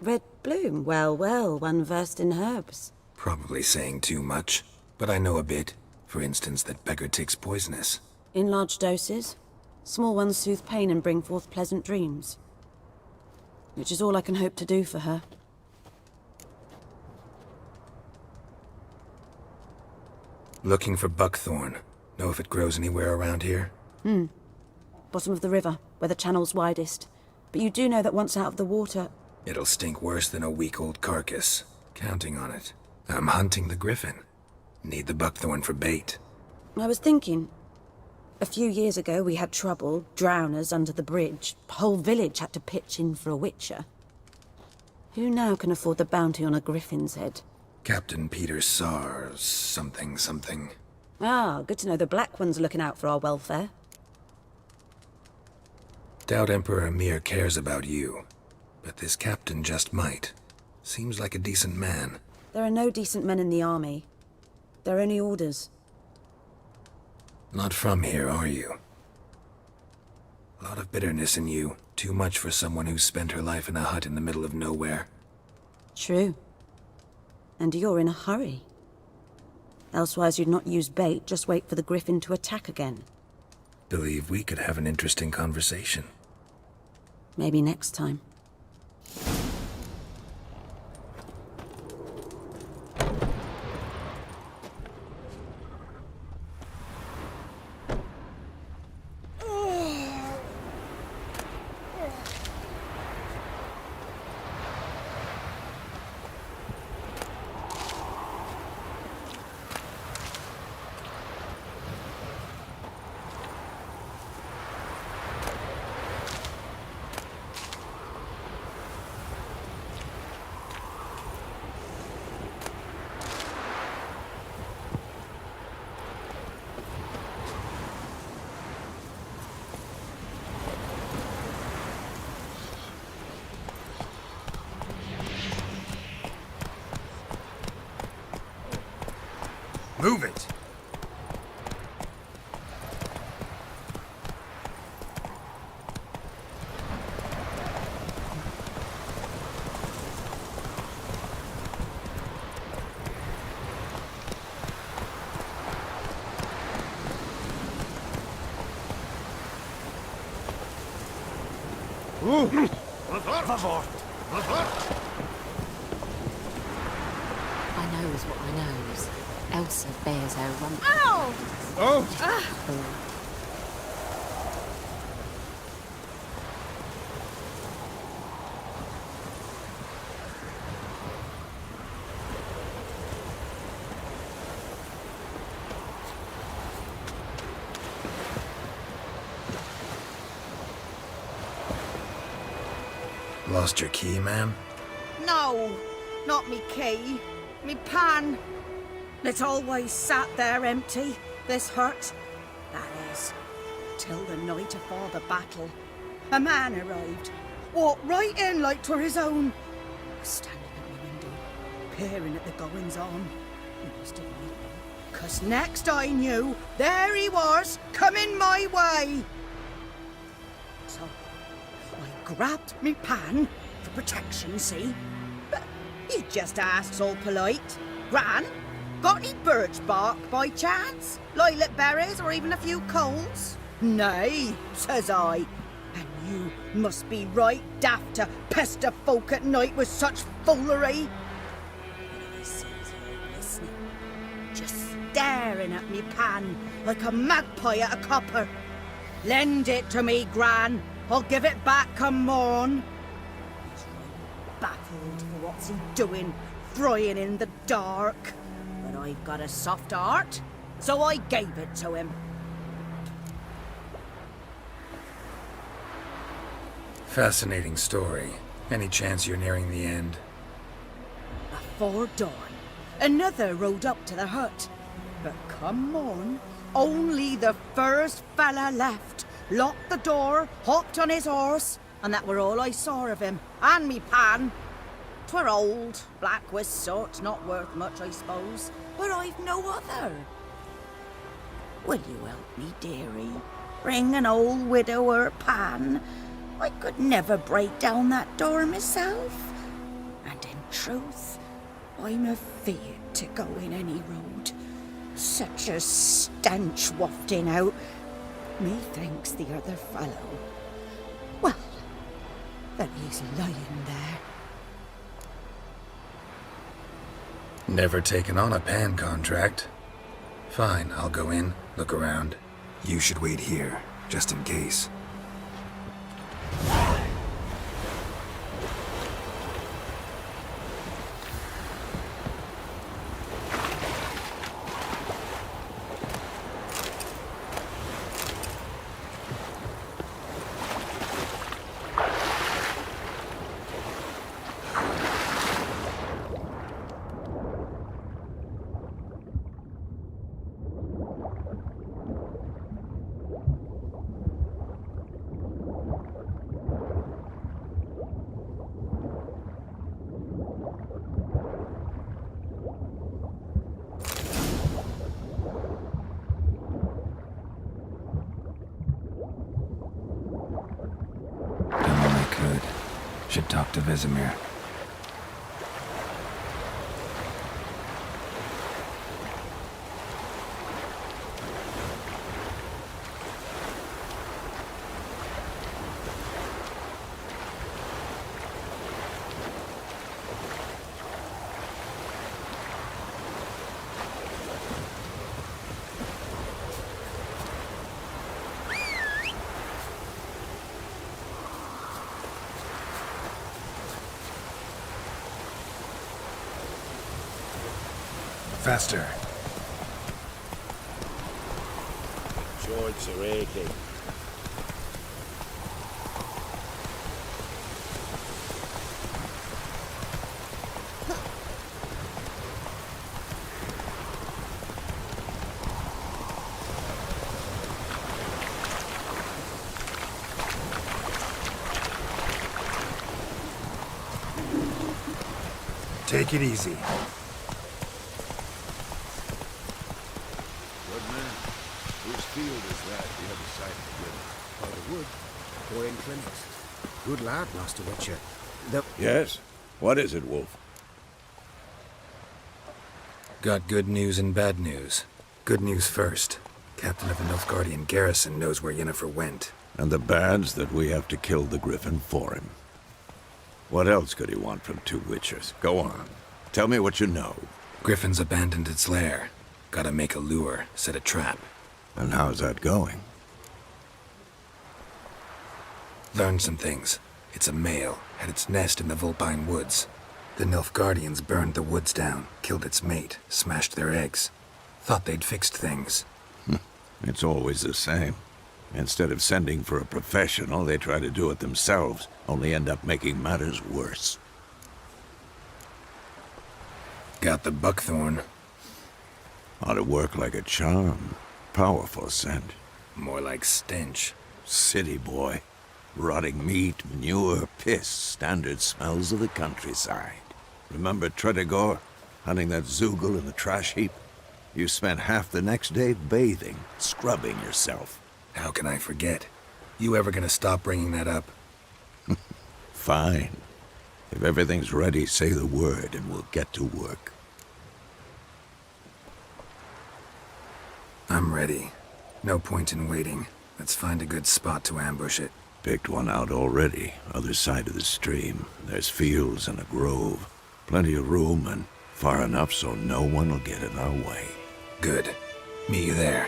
Red bloom. Well, well, one versed in herbs. Probably saying too much, but I know a bit. For instance, that beggar tick's poisonous. In large doses. Small ones soothe pain and bring forth pleasant dreams. Which is all I can hope to do for her. Looking for buckthorn. Know if it grows anywhere around here? Bottom of the river, where the channel's widest. But you do know that once out of the water... It'll stink worse than a week-old carcass. Counting on it. I'm hunting the griffin. Need the buckthorn for bait. I was thinking... A few years ago we had trouble, drowners under the bridge. Whole village had to pitch in for a witcher. Who now can afford the bounty on a griffin's head? Captain Peter Sars, something. Ah, good to know the Black One's looking out for our welfare. Doubt Emperor Emir cares about you. But this captain just might. Seems like a decent man. There are no decent men in the army. They're only orders. Not from here, are you? A lot of bitterness in you. Too much for someone who's spent her life in a hut in the middle of nowhere. True. And you're in a hurry. Elsewise you'd not use bait, just wait for the griffin to attack again. Believe we could have an interesting conversation. Maybe next time. Move it! I knows what I knows. Elsa bears her rump. Ow! Oh! Lost your key, ma'am? No, not me key. Me pan. It always sat there empty, this hut. That is, till the night afore the battle. A man arrived, walked right in like 'twere his own. Was standing at my window, peering at the goings-on. He must have known, 'cause next I knew, there he was, coming my way. So, I grabbed me pan, for protection, see? But he just asks all polite, Gran, got any birch bark by chance? Lilac berries or even a few coals? Nay, says I. And you must be right daft to pester folk at night with such foolery. And I sees her listening, just staring at me pan like a magpie at a copper. Lend it to me, Gran. I'll give it back come morn. He's right baffled for what's he doing, frying in the dark. But I've got a soft heart, so I gave it to him. Fascinating story. Any chance you're nearing the end? Before dawn, another rode up to the hut. But come morn, only the first fella left. Locked the door, hopped on his horse, and that were all I saw of him, and me pan. 'Twere old, black with soot, not worth much, I suppose, but I've no other. Will you help me, dearie? Bring an old widower pan. I could never break down that door myself. And in truth, I'm afeard to go in any road. Such a stench wafting out. Methinks the other fellow. Well, there he's lying there. Never taken on a pan contract. Fine, I'll go in, look around. You should wait here, just in case. should talk to Vesemir. Faster. Joints are aching. Take it easy. Field is that the other side of the river? By the wood. Or in Plymouth. Good lad, Master Witcher. The... Yes? What is it, Wolf? Got good news and bad news. Good news first. Captain of the Nilfgaardian garrison knows where Yennefer went. And the bad's that we have to kill the Griffin for him. What else could he want from two Witchers? Go on. Tell me what you know. Griffin's abandoned its lair. Gotta make a lure, set a trap. And how's that going? Learned some things. It's a male, had its nest in the Vulpine Woods. The Nilfgaardians burned the woods down, killed its mate, smashed their eggs. Thought they'd fixed things. It's always the same. Instead of sending for a professional, they try to do it themselves, only end up making matters worse. Got the buckthorn. Ought to work like a charm. Powerful scent. More like stench. City boy. Rotting meat, manure, piss, standard smells of the countryside. Remember Tredegor? Hunting that Zoogle in the trash heap? You spent half the next day bathing, scrubbing yourself. How can I forget? You ever gonna stop bringing that up? Fine. If everything's ready, say the word and we'll get to work. I'm ready. No point in waiting. Let's find a good spot to ambush it. Picked one out already, other side of the stream. There's fields and a grove. Plenty of room and far enough so no one will get in our way. Good. Meet you there.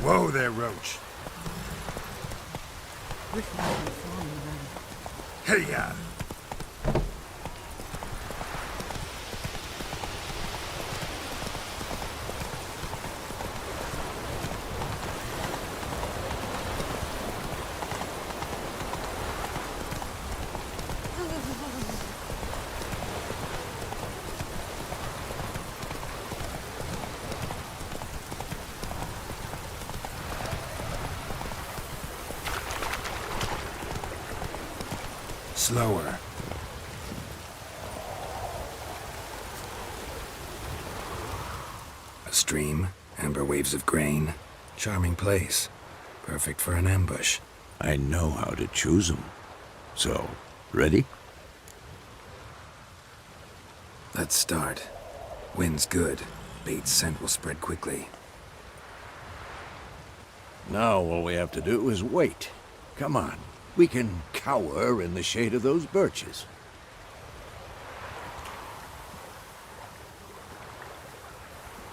Whoa there, Roach. Hey-ya! Slower. A stream, amber waves of grain. Charming place. Perfect for an ambush. I know how to choose them. So, ready? Let's start. Wind's good. Bait's scent will spread quickly. Now all we have to do is wait. Come on. We can cower in the shade of those birches.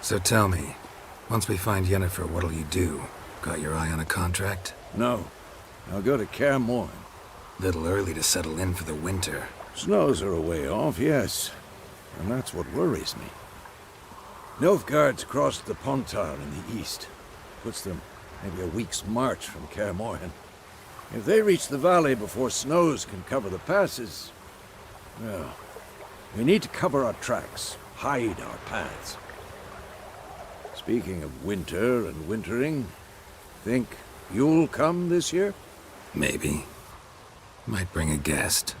So tell me, once we find Yennefer, what'll you do? Got your eye on a contract? No. I'll go to Kaer Morhen. Little early to settle in for the winter. Snows are a way off, yes. And that's what worries me. Nilfgaard's crossed the Pontar in the east. Puts them maybe a week's march from Kaer Morhen. If they reach the valley before snows can cover the passes, well, we need to cover our tracks, hide our paths. Speaking of winter and wintering, think you'll come this year? Maybe. Might bring a guest.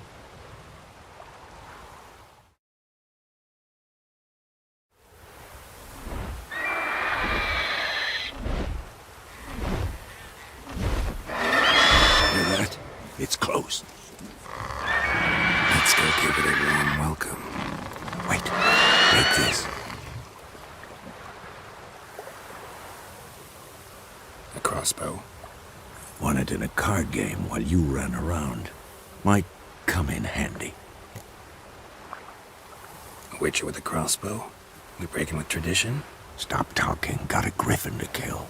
It's close. Let's go give it a warm welcome. Wait, take this. A crossbow. Won it in a card game while you ran around. Might come in handy. A witcher with a crossbow? We breaking with tradition? Stop talking. Got a griffin to kill.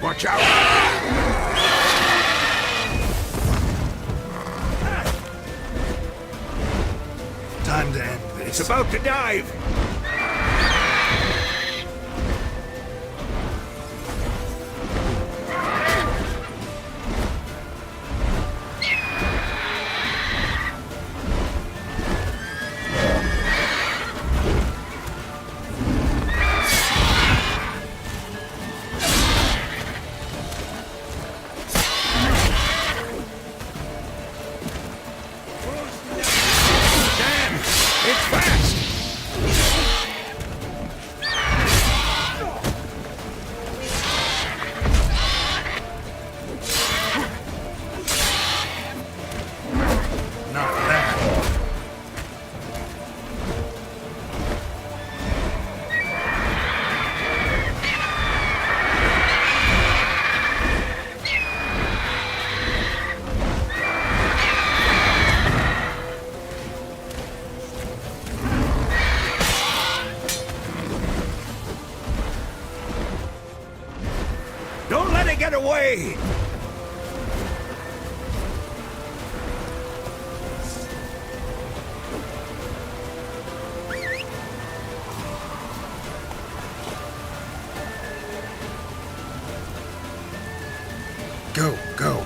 Watch out! Time to end this. It's about to dive! Get away! Go, go.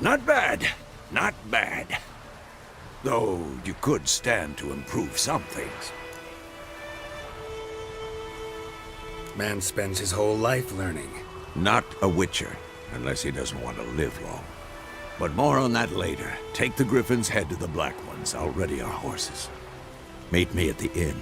Not bad. Not bad. Though you could stand to improve some things. Man spends his whole life learning. Not a Witcher, unless he doesn't want to live long. But more on that later. Take the Griffin's head to the Black Ones. I'll ready our horses. Meet me at the inn.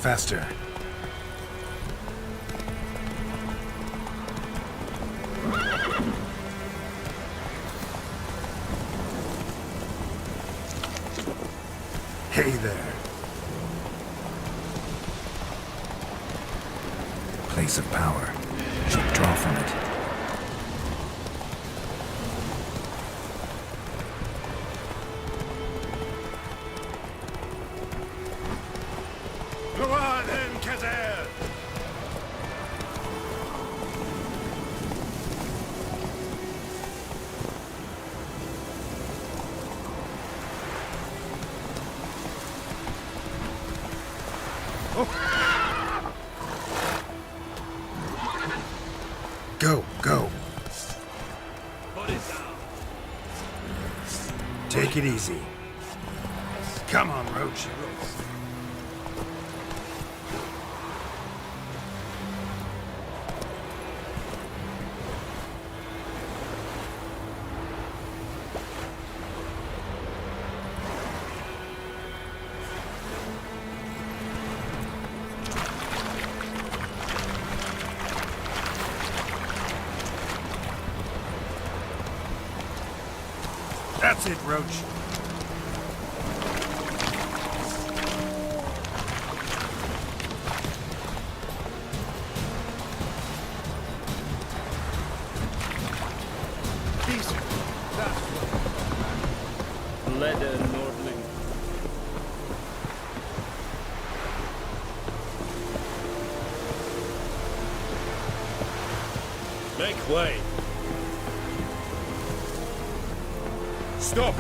Faster. Hey there. Place of power. Should draw from it. Go on then, Kazar! Go, go. Take it easy. Come on, Roach. That's it, Roach. Decent. That's Leather Nordling. Make way. Stop!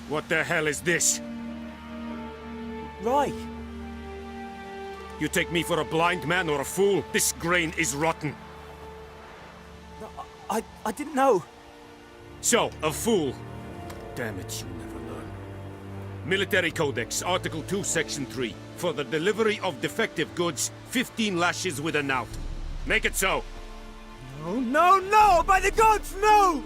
What the hell is this? Right. You take me for a blind man or a fool? This grain is rotten. I didn't know. So, a fool. Damn it, you never learn. Military Codex, Article 2, Section 3. For the delivery of defective goods, 15 lashes with a knout. Make it so. No, no, no! By the gods, no!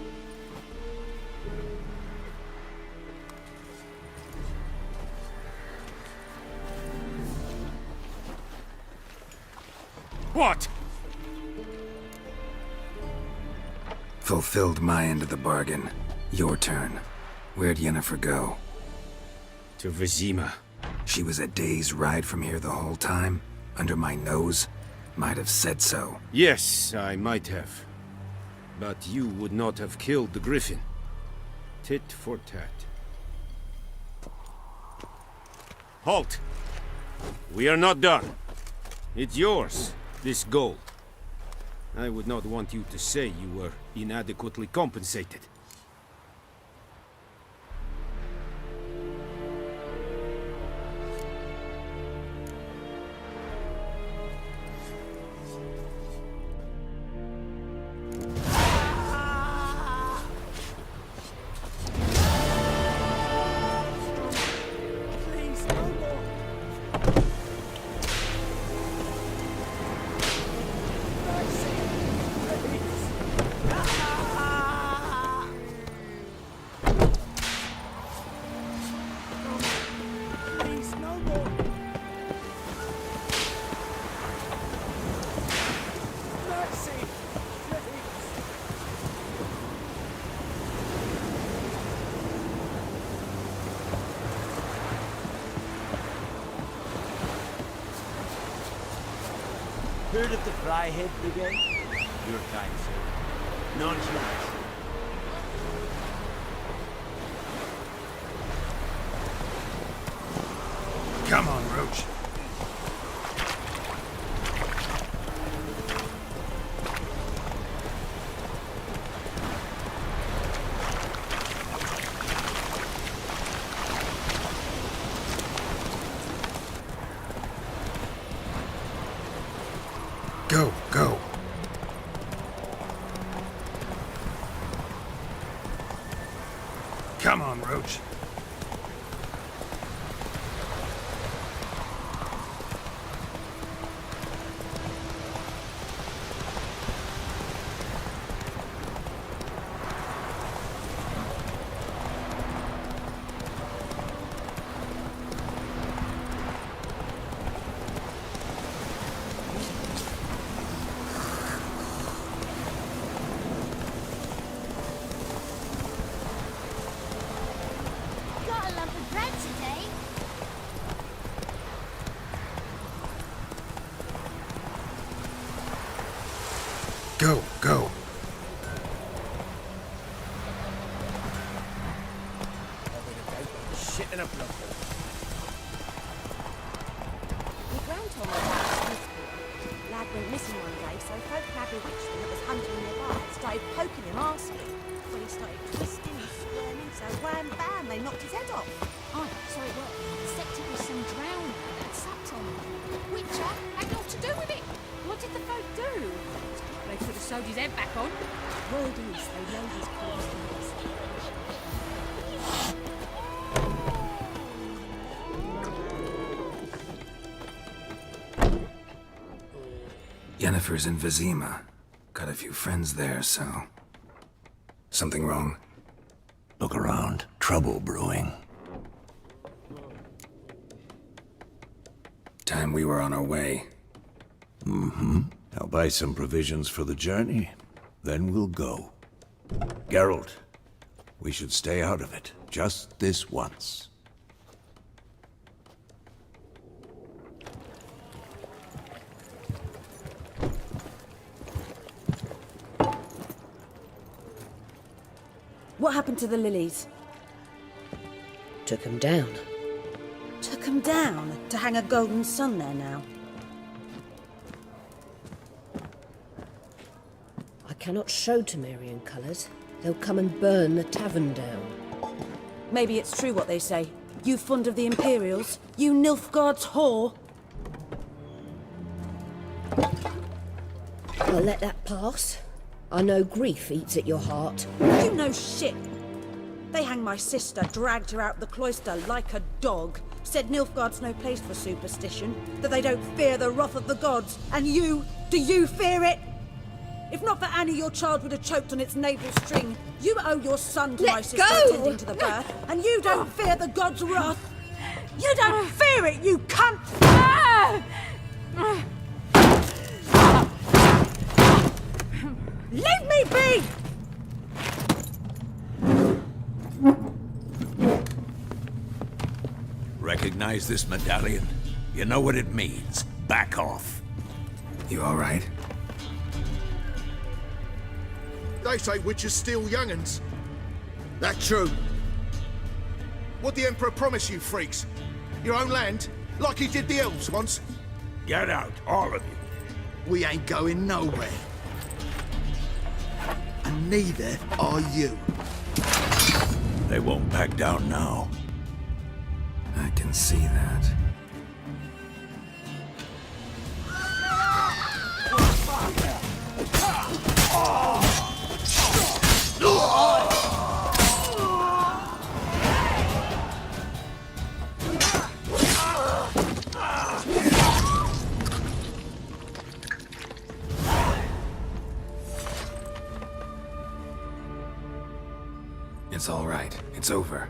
What? Fulfilled my end of the bargain. Your turn. Where'd Yennefer go? To Vizima. She was a day's ride from here the whole time? Under my nose? Might have said so. Yes, I might have. But you would not have killed the Griffin. Tit for tat. Halt! We are not done. It's yours, this gold. I would not want you to say you were inadequately compensated. Heard of the Fryhead Brigade? Your time, sir. Not yours. Come on, Roach. Go, go. Come on, Roach. Got a lump of bread today. Go, go. Shit in a blood. My gran told me about this hospital. Lad went missing one day, so folk had bewitched him that was hunting nearby. Started poking him, asking. When he started twisting and squirming, so wham bam, they knocked his head off. Oh, so it was. Except it was some drowner that sucked on him. Witcher had naught to do with it. What did the folk do? They could have sewed his head back on. Word is, they laid his corpse in this. Yennefer's in Vizima. Got a few friends there, so... Something wrong? Look around. Trouble brewing. Time we were on our way. Mm-hmm. I'll buy some provisions for the journey. Then we'll go. Geralt, we should stay out of it. Just this once. What happened to the lilies? Took 'em down. Took 'em down to hang a golden sun there now. I cannot show Temerian colours. They'll come and burn the tavern down. Maybe it's true what they say. You fond of the Imperials? You Nilfgaard's whore? I'll let that pass. I know grief eats at your heart. You know shit. They hanged my sister, dragged her out the cloister like a dog. Said Nilfgaard's no place for superstition, that they don't fear the wrath of the gods. And you, do you fear it? If not for Annie, your child would have choked on its navel string. You owe your son to Let my sister go! attending to the birth, and you don't fear the gods' wrath. You don't fear it, you cunt! Leave me be! Recognize this medallion? You know what it means. Back off. You all right? They say witches steal young'uns. That true. What'd the Emperor promise you, freaks? Your own land? Like he did the elves once? Get out, all of you. We ain't going nowhere. And neither are you. They won't back down now. I can see that. It's all right. It's over.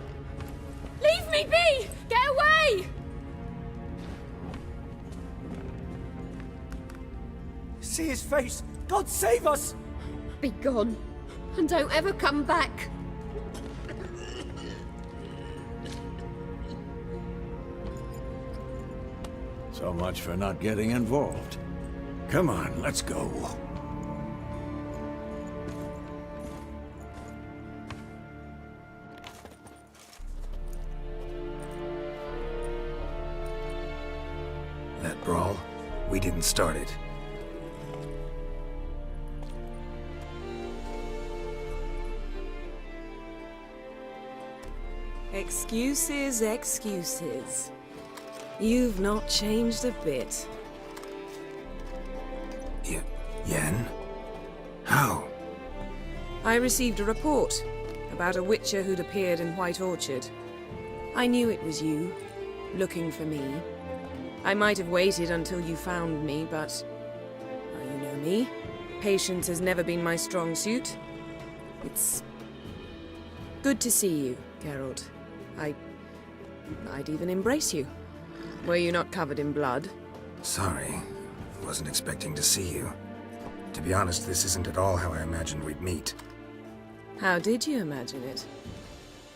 Leave me be! Get away! See his face! God save us! Be gone, and don't ever come back. So much for not getting involved. Come on, let's go. That brawl, we didn't start it. Excuses, excuses. You've not changed a bit. Yen? How? I received a report about a witcher who'd appeared in White Orchard. I knew it was you, looking for me. I might have waited until you found me, but... well, you know me. Patience has never been my strong suit. It's... good to see you, Geralt. I'd even embrace you. Were you not covered in blood? Sorry. Wasn't expecting to see you. To be honest, this isn't at all how I imagined we'd meet. How did you imagine it?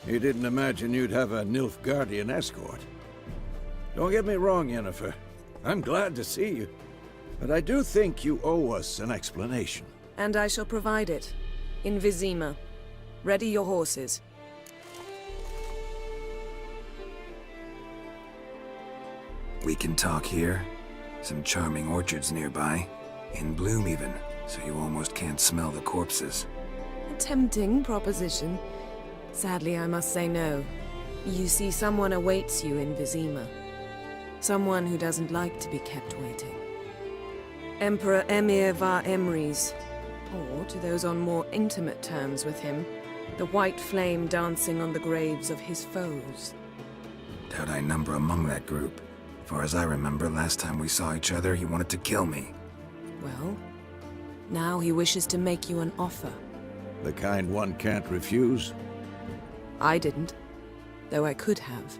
You didn't imagine you'd have a Nilfgaardian escort. Don't get me wrong, Yennefer. I'm glad to see you. But I do think you owe us an explanation. And I shall provide it. In Vizima. Ready your horses. We can talk here. Some charming orchards nearby. In bloom even, so you almost can't smell the corpses. A tempting proposition. Sadly, I must say no. You see, someone awaits you in Vizima. Someone who doesn't like to be kept waiting. Emperor Emir var Emrys. Or, to those on more intimate terms with him, the white flame dancing on the graves of his foes. Doubt I number among that group. Far as I remember, last time we saw each other, he wanted to kill me. Well, now he wishes to make you an offer. The kind one can't refuse? I didn't, though I could have.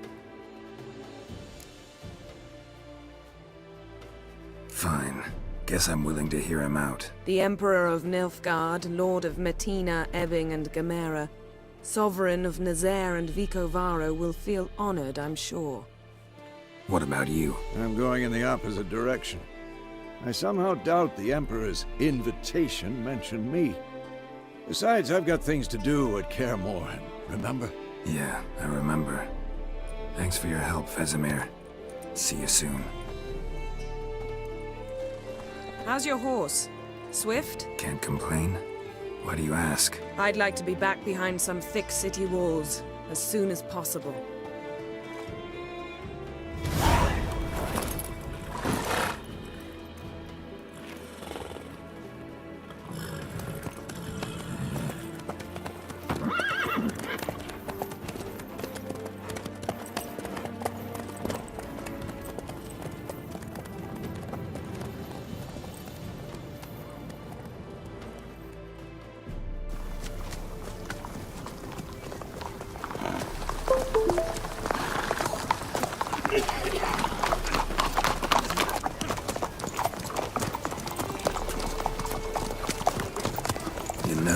Fine. Guess I'm willing to hear him out. The Emperor of Nilfgaard, Lord of Metina, Ebbing and Gamera, Sovereign of Nazaire and Vicovaro will feel honored, I'm sure. What about you? I'm going in the opposite direction. I somehow doubt the Emperor's invitation mentioned me. Besides, I've got things to do at Kaer Morhen, remember? Yeah, I remember. Thanks for your help, Vesemir. See you soon. How's your horse? Swift? Can't complain. Why do you ask? I'd like to be back behind some thick city walls as soon as possible.